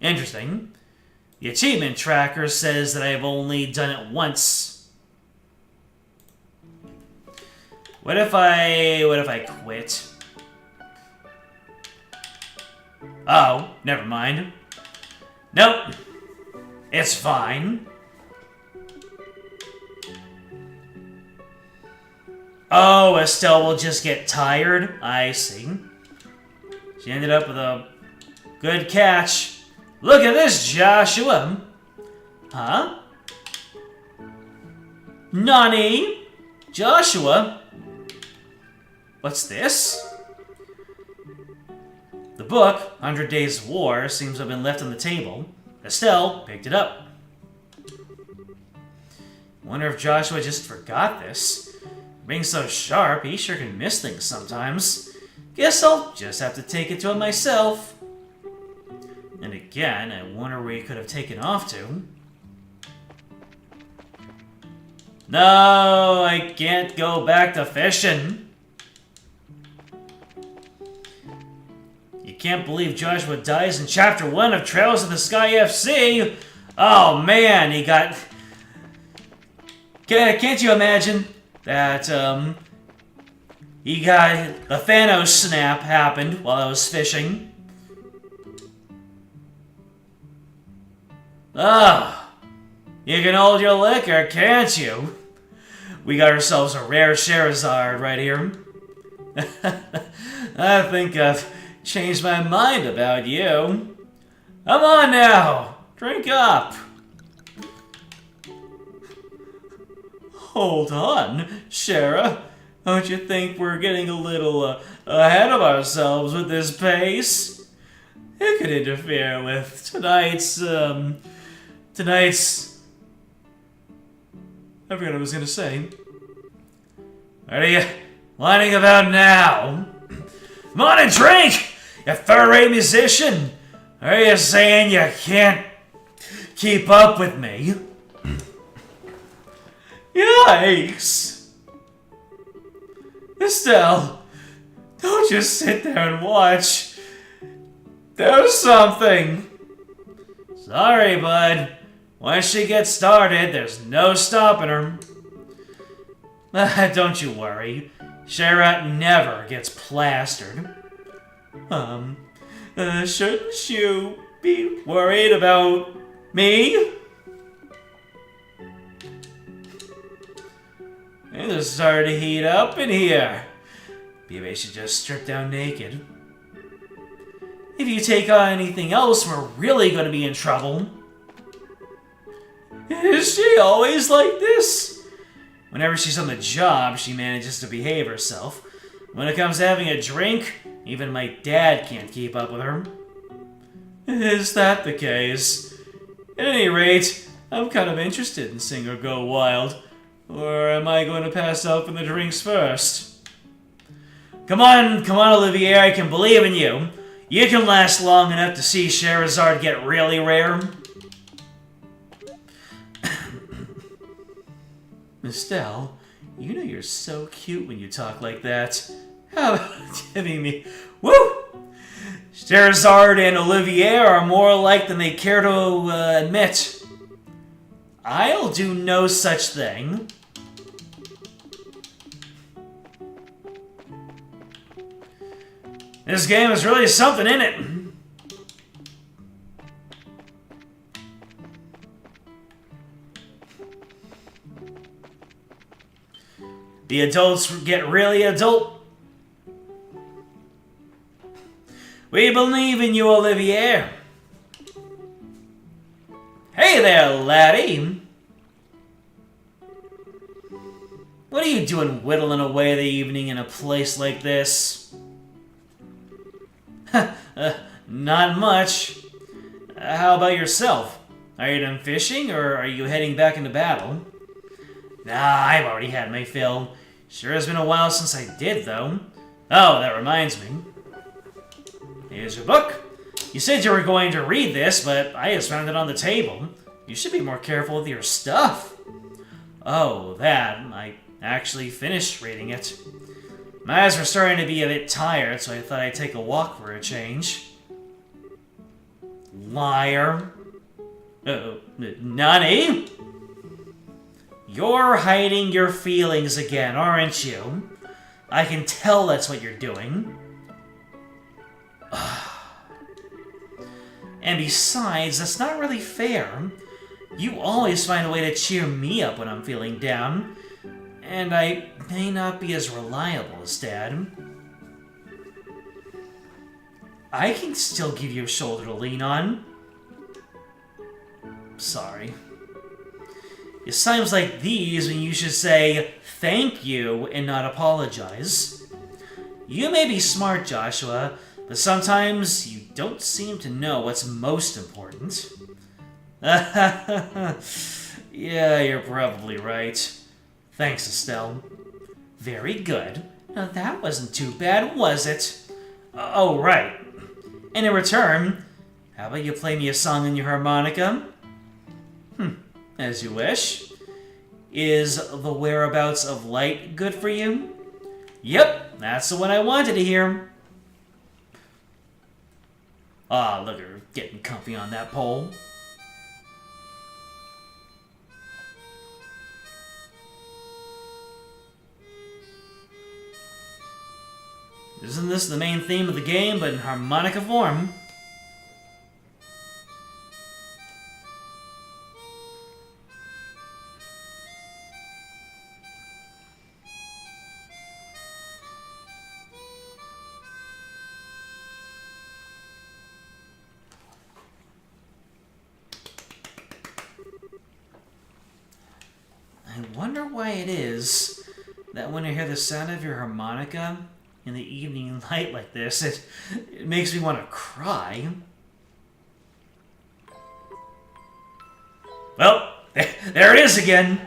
Interesting. The achievement tracker says that I've only done it once. What if I quit? Oh, never mind. Nope. It's fine. Oh, Estelle will just get tired? I see. She ended up with a good catch. Look at this, Joshua. Huh? Nani? Joshua? What's this? The book, 100 Days of War, seems to have been left on the table. Estelle picked it up. Wonder if Joshua just forgot this. Being so sharp, he sure can miss things sometimes. Guess I'll just have to take it to him myself. And again, I wonder where he could have taken off to. No, I can't go back to fishing. You can't believe Joshua dies in Chapter 1 of Trails of the Sky FC. Oh man, he got... Can't you imagine that, he got... The Thanos snap happened while I was fishing. Ah, you can hold your liquor, can't you? We got ourselves a rare Charizard right here. I think I've changed my mind about you. Come on now, drink up. Hold on, Shara. Don't you think we're getting a little ahead of ourselves with this pace? It could interfere with tonight's... I forgot what I was gonna say. What are you whining about now? Come on and drink, you third-rate musician! Are you saying you can't keep up with me? Yikes! Estelle, don't just sit there and watch. Do something! Sorry, bud. Once she gets started, there's no stopping her. Don't you worry. Shara never gets plastered. Shouldn't you be worried about me? It's starting to heat up in here. Maybe I should just strip down naked. If you take on anything else, we're really going to be in trouble. Is she always like this? Whenever she's on the job, she manages to behave herself. When it comes to having a drink, even my dad can't keep up with her. Is that the case? At any rate, I'm kind of interested in seeing her go wild. Or am I going to pass out from the drinks first? Come on, Olivier, I can believe in you. You can last long enough to see Charizard get really rare. Estelle, you know you're so cute when you talk like that. How about giving me... Woo! Charizard and Olivier are more alike than they care to admit. I'll do no such thing. This game is really something, isn't it? The adults get really adult. We believe in you, Olivier. Hey there, laddie. What are you doing whittling away the evening in a place like this? Not much. How about yourself? Are you done fishing, or are you heading back into battle? Nah, I've already had my fill. Sure has been a while since I did, though. Oh, that reminds me. Here's your book. You said you were going to read this, but I just found it on the table. You should be more careful with your stuff. Oh, that. I actually finished reading it. My eyes were starting to be a bit tired, so I thought I'd take a walk for a change. Liar. Nani? You're hiding your feelings again, aren't you? I can tell that's what you're doing. And besides, that's not really fair. You always find a way to cheer me up when I'm feeling down. And I may not be as reliable as Dad. I can still give you a shoulder to lean on. Sorry. It's times like these when you should say thank you and not apologize. You may be smart, Joshua, but sometimes you don't seem to know what's most important. Yeah, you're probably right. Thanks, Estelle. Very good. Now that wasn't too bad, was it? Oh, right. And in return, how about you play me a song on your harmonica? As you wish. Is The Whereabouts of Light good for you? Yep, that's the one I wanted to hear. Ah, look at her getting comfy on that pole. Isn't this the main theme of the game, but in harmonica form? I wonder why it is that when I hear the sound of your harmonica in the evening light like this, it makes me want to cry. Well, there it is again!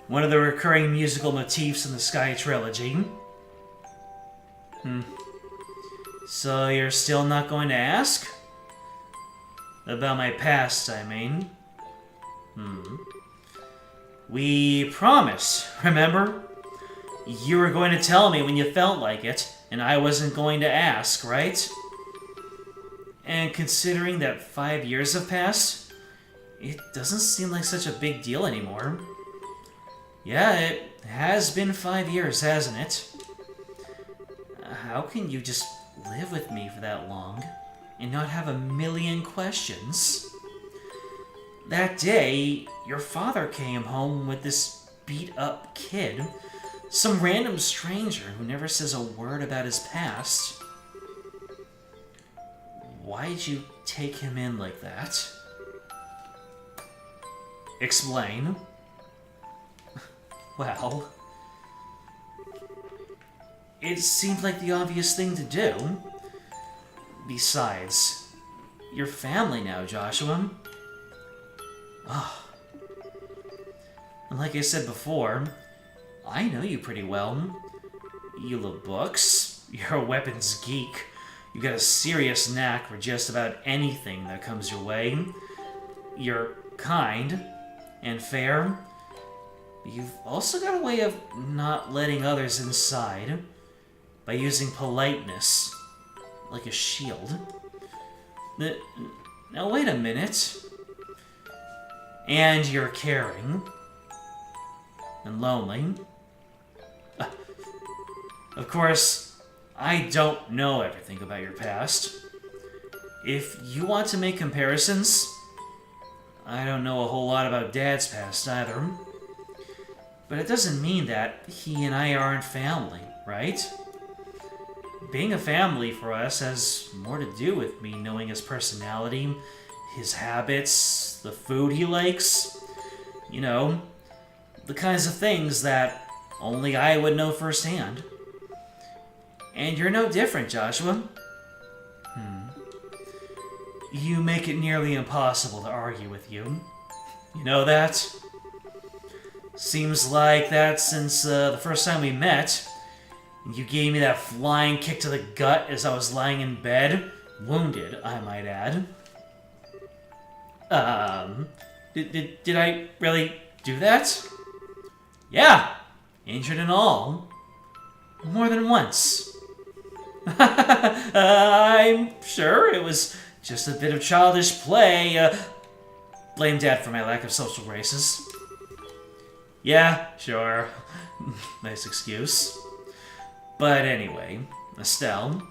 One of the recurring musical motifs in the Sky trilogy. So you're still not going to ask? About my past, I mean. We promised, remember? You were going to tell me when you felt like it, and I wasn't going to ask, right? And considering that 5 years have passed, it doesn't seem like such a big deal anymore. Yeah, it has been 5 years, hasn't it? How can you just live with me for that long and not have a million questions? That day, your father came home with this beat-up kid. Some random stranger who never says a word about his past. Why'd you take him in like that? Explain. Well, it seemed like the obvious thing to do. Besides, you're family now, Joshua. And like I said before, I know you pretty well. You love books, you're a weapons geek, you got a serious knack for just about anything that comes your way. You're kind and fair. You've also got a way of not letting others inside by using politeness like a shield. Now wait a minute. And you're caring. And lonely. Of course, I don't know everything about your past. If you want to make comparisons, I don't know a whole lot about Dad's past either. But it doesn't mean that he and I aren't family, right? Being a family for us has more to do with me knowing his personality, his habits, the food he likes. You know, the kinds of things that only I would know firsthand. And you're no different, Joshua. You make it nearly impossible to argue with you. You know that? Seems like that since the first time we met. You gave me that flying kick to the gut as I was lying in bed. Wounded, I might add. Did I really do that? Yeah, injured and all. More than once. I'm sure it was just a bit of childish play. Blame Dad for my lack of social graces. Yeah, sure. Nice excuse. But anyway, Estelle.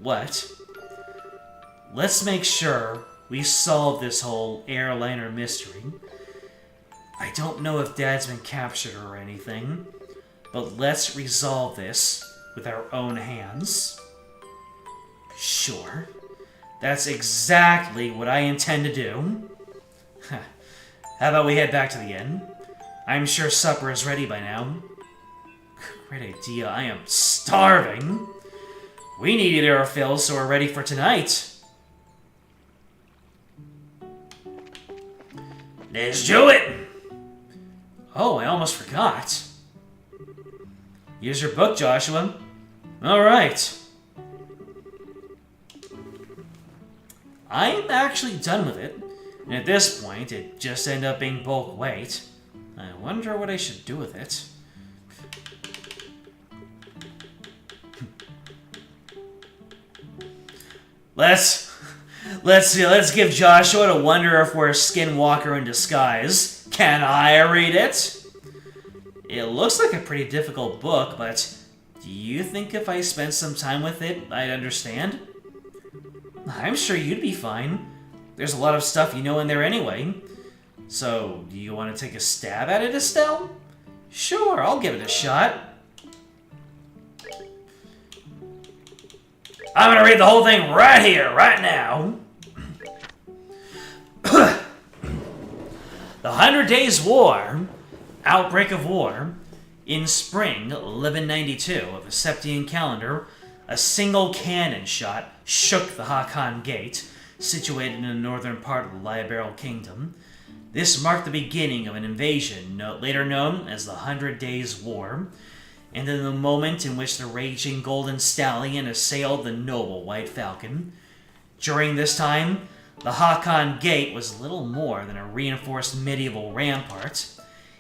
What? Let's make sure we solve this whole airliner mystery. I don't know if Dad's been captured or anything, but let's resolve this with our own hands. Sure. That's exactly what I intend to do. How about we head back to the inn? I'm sure supper is ready by now. Great idea, I am starving. We need to eat our fill, so we're ready for tonight. Let's do it! Oh, I almost forgot. Here's your book, Joshua. Alright. I'm actually done with it, and at this point, it just ended up being bulk weight. I wonder what I should do with it. Let's give Joshua to wonder if we're a skinwalker in disguise. Can I read it? It looks like a pretty difficult book, but do you think if I spent some time with it, I'd understand? I'm sure you'd be fine. There's a lot of stuff you know in there anyway. So, do you want to take a stab at it, Estelle? Sure, I'll give it a shot. I'm gonna read the whole thing right here, right now. The 100 Days War, Outbreak of War. In spring 1192 of the Septian calendar, a single cannon shot shook the Hakan Gate, situated in the northern part of the Liberal Kingdom. This marked the beginning of an invasion, later known as the 100 Days War, and in the moment in which the raging Golden Stallion assailed the noble White Falcon. During this time, the Hakan Gate was little more than a reinforced medieval rampart.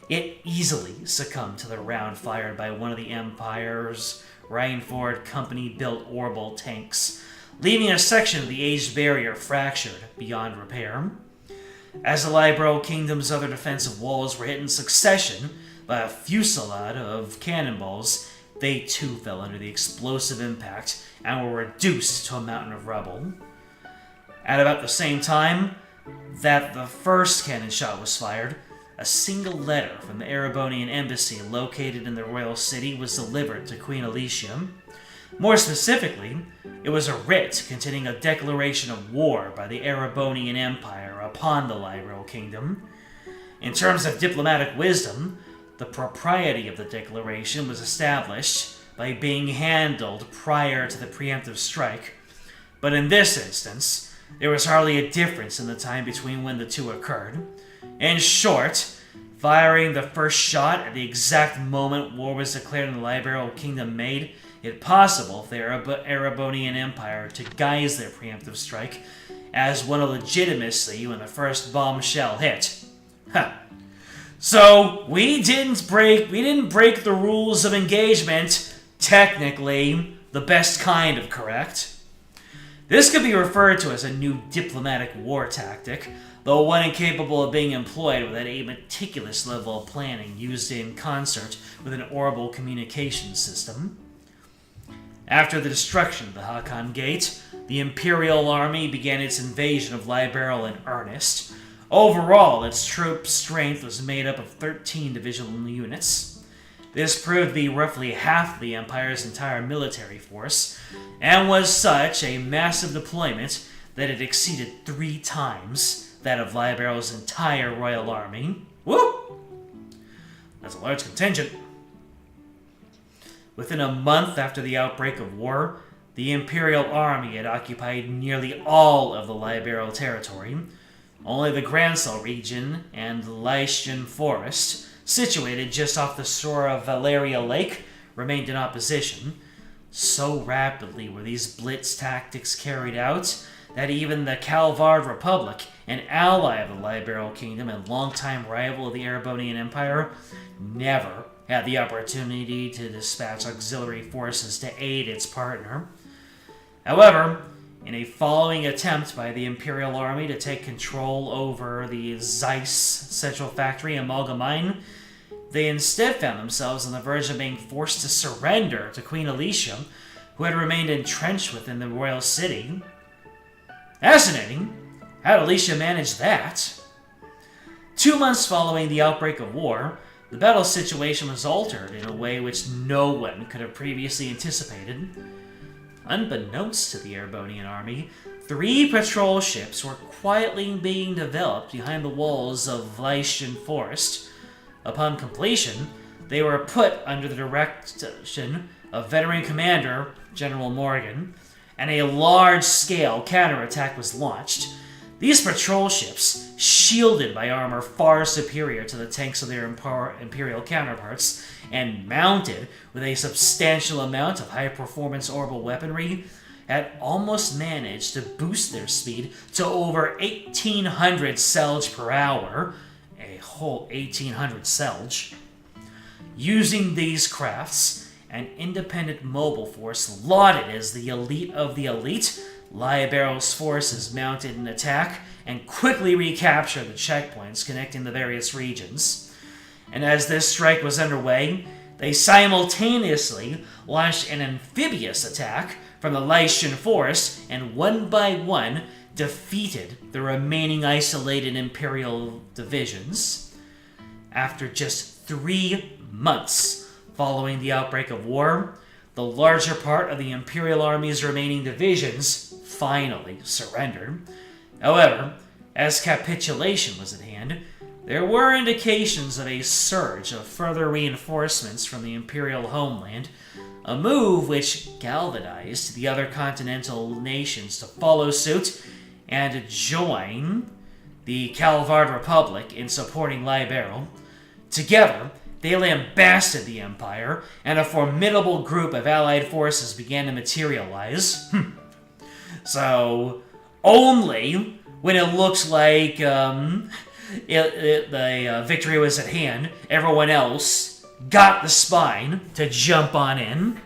It easily succumbed to the round fired by one of the Empire's Rhineford Company-built Orbital tanks, leaving a section of the aged barrier fractured beyond repair. As the Liberal Kingdom's other defensive walls were hit in succession by a fusillade of cannonballs, they too fell under the explosive impact and were reduced to a mountain of rubble. At about the same time that the first cannon shot was fired, a single letter from the Erebonian embassy located in the royal city was delivered to Queen Alicia. More specifically, it was a writ containing a declaration of war by the Erebonian Empire upon the Liberal Kingdom. In terms of diplomatic wisdom, the propriety of the declaration was established by being handled prior to the preemptive strike, but in this instance, there was hardly a difference in the time between when the two occurred. In short, firing the first shot at the exact moment war was declared in the Liberal Kingdom made it possible for the Erebonian Empire to guise their preemptive strike as one of legitimacy when the first bombshell hit. So we didn't break the rules of engagement, technically the best kind of correct. This could be referred to as a new diplomatic war tactic, though one incapable of being employed without a meticulous level of planning used in concert with an orbital communication system. After the destruction of the Hakan Gate, the Imperial Army began its invasion of Liberl in earnest. Overall, its troop strength was made up of 13 divisional units. This proved to be roughly half the Empire's entire military force, and was such a massive deployment that it exceeded 3 times that of Liberl's entire royal army. Woo! That's a large contingent. Within a month after the outbreak of war, the Imperial Army had occupied nearly all of the Liberal territory. Only the Gransel region and Lycian Forest, situated just off the shore of Valeria Lake, remained in opposition. So rapidly were these blitz tactics carried out that even the Calvard Republic, an ally of the Liberal Kingdom and longtime rival of the Erebonian Empire, never had the opportunity to dispatch auxiliary forces to aid its partner. However, in a following attempt by the Imperial Army to take control over the Zeiss Central Factory in Malgamine, they instead found themselves on the verge of being forced to surrender to Queen Alicia, who had remained entrenched within the royal city. Fascinating. How did Alicia manage that? 2 months following the outbreak of war, the battle situation was altered in a way which no one could have previously anticipated. Unbeknownst to the Erebonian army, 3 patrol ships were quietly being developed behind the walls of Lycian Forest. Upon completion, they were put under the direction of veteran commander General Morgan, and a large-scale counterattack was launched. These patrol ships, shielded by armor far superior to the tanks of their Imperial counterparts, and mounted with a substantial amount of high-performance orbital weaponry, had almost managed to boost their speed to over 1,800 selge per hour, a whole 1,800 selge. Using these crafts, an independent mobile force lauded as the elite of the elite, Liberal's forces mounted an attack and quickly recaptured the checkpoints connecting the various regions. And as this strike was underway, they simultaneously launched an amphibious attack from the Lycian Forest and one by one defeated the remaining isolated Imperial divisions. After just 3 months following the outbreak of war, the larger part of the Imperial Army's remaining divisions finally surrendered. However, as capitulation was at hand, there were indications of a surge of further reinforcements from the Imperial homeland, a move which galvanized the other continental nations to follow suit and join the Calvard Republic in supporting Liberal. Together, they lambasted the Empire, and a formidable group of allied forces began to materialize. So, only when it looks like the victory was at hand, everyone else got the spine to jump on in.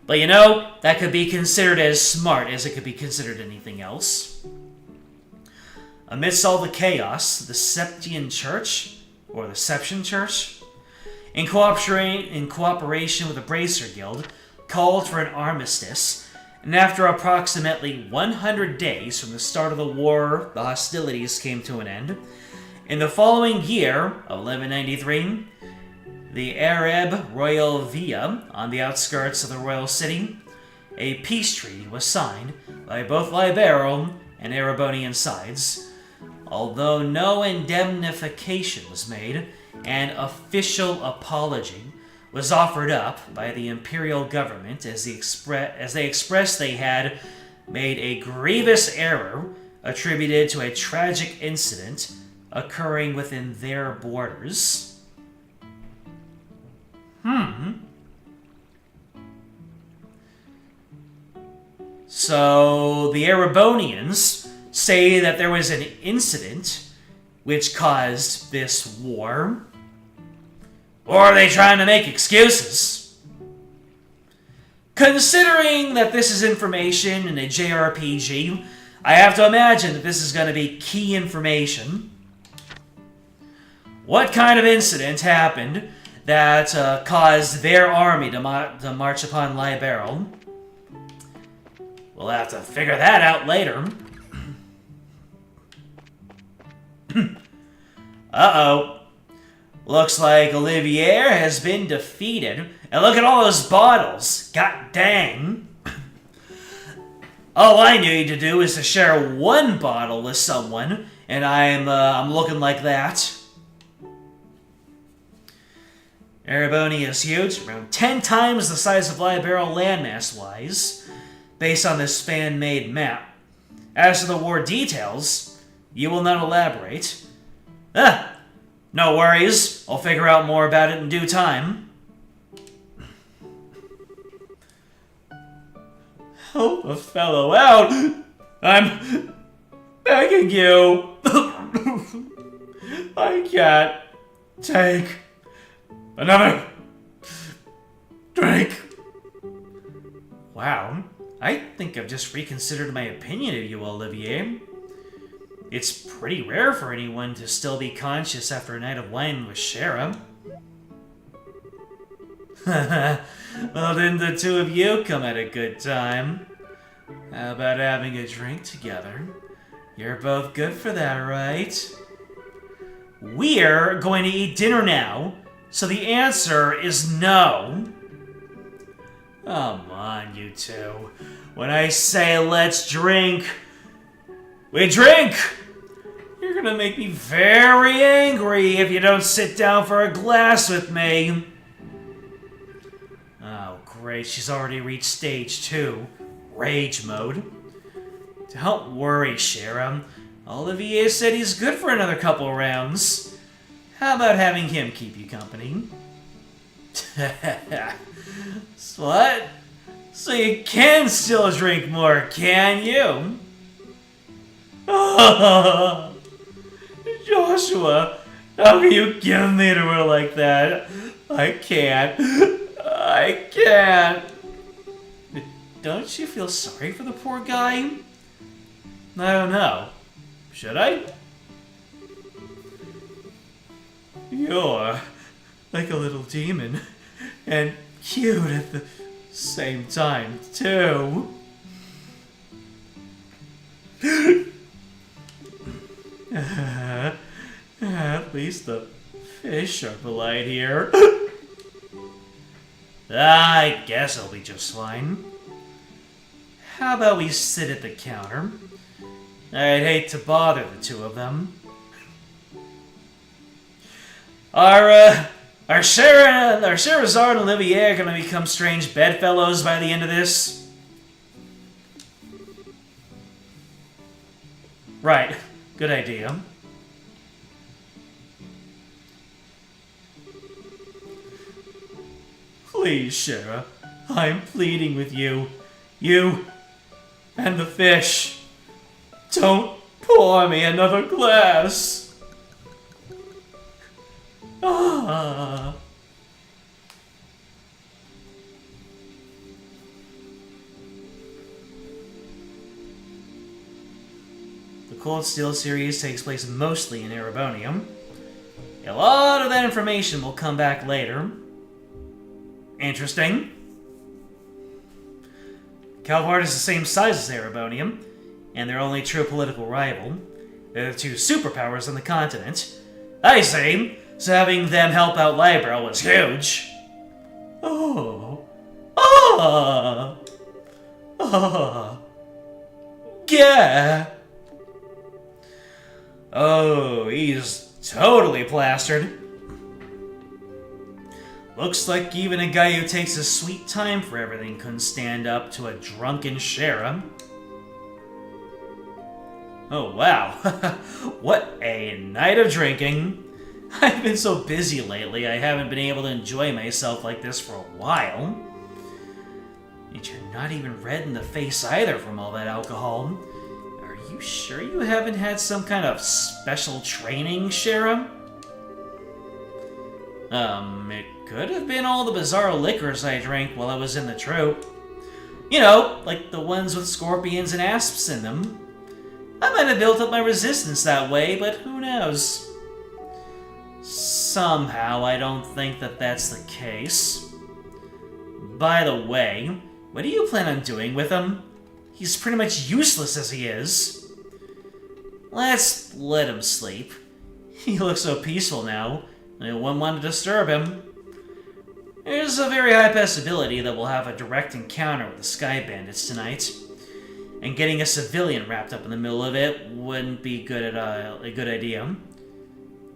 But you know, that could be considered as smart as it could be considered anything else. Amidst all the chaos, the Septian Church, or the Septian Church, in cooperation with the Bracer Guild, called for an armistice, and after approximately 100 days from the start of the war, the hostilities came to an end. In the following year of 1193, the Arab Royal Via, on the outskirts of the royal city, a peace treaty was signed by both Liberal and Erebonian sides. Although no indemnification was made, an official apology was offered up by the imperial government as they expressed they had made a grievous error attributed to a tragic incident occurring within their borders. So the Erebonians say that there was an incident which caused this war. Or are they trying to make excuses? Considering that this is information in a JRPG, I have to imagine that this is going to be key information. What kind of incident happened that caused their army to march upon Liberal? We'll have to figure that out later. Uh-oh. Looks like Olivier has been defeated. And look at all those bottles. God dang. All I need to do is to share one bottle with someone, and I'm looking like that. Erebony is huge, around 10 times the size of Libero landmass-wise, based on this fan-made map. As to the war details, you will not elaborate. No worries. I'll figure out more about it in due time. Help a fellow out! I'm begging you! I can't take another drink. Wow, I think I've just reconsidered my opinion of you, Olivier. It's pretty rare for anyone to still be conscious after a night of wine with Shara. Well, didn't the two of you come at a good time? How about having a drink together? You're both good for that, right? We're going to eat dinner now, so the answer is no. Come on, you two. When I say let's drink, we drink! You're gonna make me very angry if you don't sit down for a glass with me. Oh, great. She's already reached stage 2. Rage mode. Don't worry, Shara. Olivier said he's good for another couple rounds. How about having him keep you company? What? So you can still drink more, can you? Joshua, how can you give me to her like that? I can't. I can't. Don't you feel sorry for the poor guy? I don't know. Should I? You're like a little demon. And cute at the same time, too. At least the fish are polite here. I guess I'll be just fine. How about we sit at the counter? I'd hate to bother the two of them. Are Sherazade and Olivier gonna become strange bedfellows by the end of this? Right. Good idea. Please, Shara. I'm pleading with you. You and the fish. Don't pour me another glass. Ah. The Cold Steel series takes place mostly in Erebonium. A lot of that information will come back later. Interesting. Calvard is the same size as Erebonium, and their only true political rival. They're the two superpowers on the continent. I see, so having them help out Libero was huge. Oh. Ah. Ah. Yeah. Oh, he's totally plastered. Looks like even a guy who takes his sweet time for everything couldn't stand up to a drunken Shara. Oh, wow. What a night of drinking. I've been so busy lately, I haven't been able to enjoy myself like this for a while. And you're not even red in the face either from all that alcohol. Are you sure you haven't had some kind of special training, Shara? It could have been all the bizarre liquors I drank while I was in the troop. You know, like the ones with scorpions and asps in them. I might have built up my resistance that way, but who knows? Somehow, I don't think that that's the case. By the way, what do you plan on doing with them? He's pretty much useless as he is. Let's let him sleep. He looks so peaceful now, and I wouldn't want to disturb him. There's a very high possibility that we'll have a direct encounter with the Sky Bandits tonight. And getting a civilian wrapped up in the middle of it wouldn't be a good idea.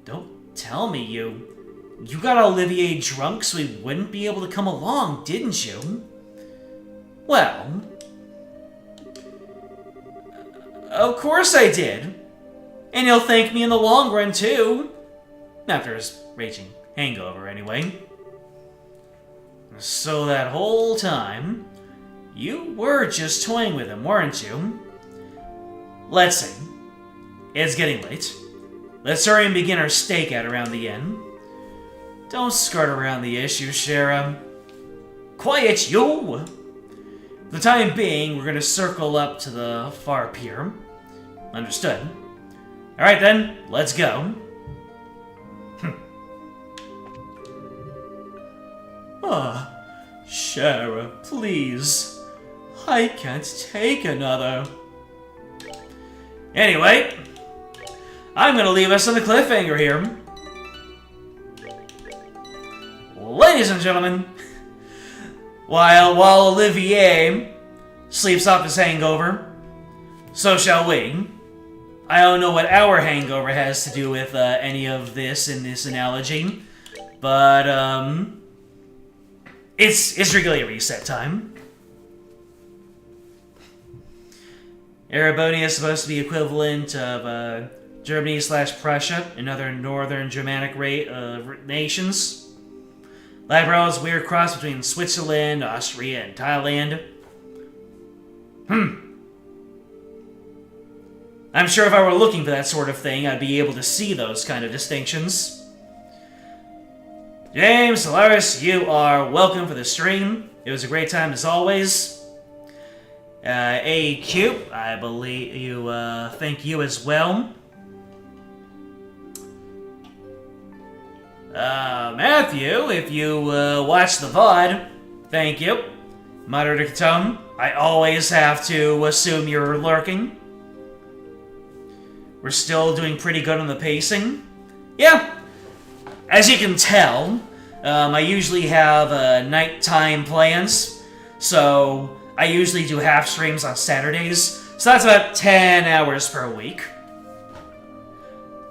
Don't tell me you got Olivier drunk so he wouldn't be able to come along, didn't you? Well, of course I did. And he'll thank me in the long run, too. After his raging hangover, anyway. So that whole time, you were just toying with him, weren't you? Let's see. It's getting late. Let's hurry and begin our stakeout around the inn. Don't skirt around the issue, Shara. Quiet, you! For the time being, we're gonna circle up to the far pier. Understood. Alright then, let's go. Shara, please. I can't take another. Anyway, I'm gonna leave us on the cliffhanger here. Ladies and gentlemen, while Olivier sleeps off his hangover, so shall we. I don't know what our hangover has to do with any of this in this analogy, but it's really a reset time. Erebonia is supposed to be equivalent of Germany/Prussia and other northern Germanic nations. Labrador is a weird cross between Switzerland, Austria, and Thailand. I'm sure if I were looking for that sort of thing, I'd be able to see those kind of distinctions. James, Solaris, you are welcome for the stream. It was a great time as always. AQ, I believe you, thank you as well. Matthew, if you watch the VOD, thank you. Moderator Katone, I always have to assume you're lurking. We're still doing pretty good on the pacing. Yeah, as you can tell, I usually have nighttime plans, so I usually do half streams on Saturdays, so that's about 10 hours per week.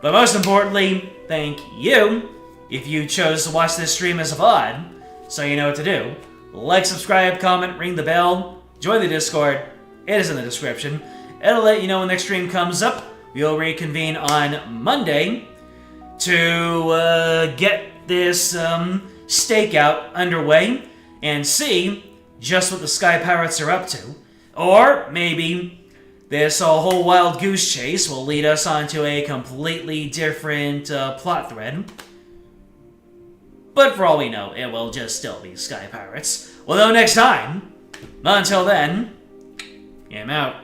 But most importantly, thank you if you chose to watch this stream as a VOD, so you know what to do. Like, subscribe, comment, ring the bell, join the Discord, it is in the description. It'll let you know when the next stream comes up. We'll reconvene on Monday to get this stakeout underway and see just what the Sky Pirates are up to. Or maybe this whole wild goose chase will lead us onto a completely different plot thread. But for all we know, it will just still be Sky Pirates. Although next time, until then, I'm out.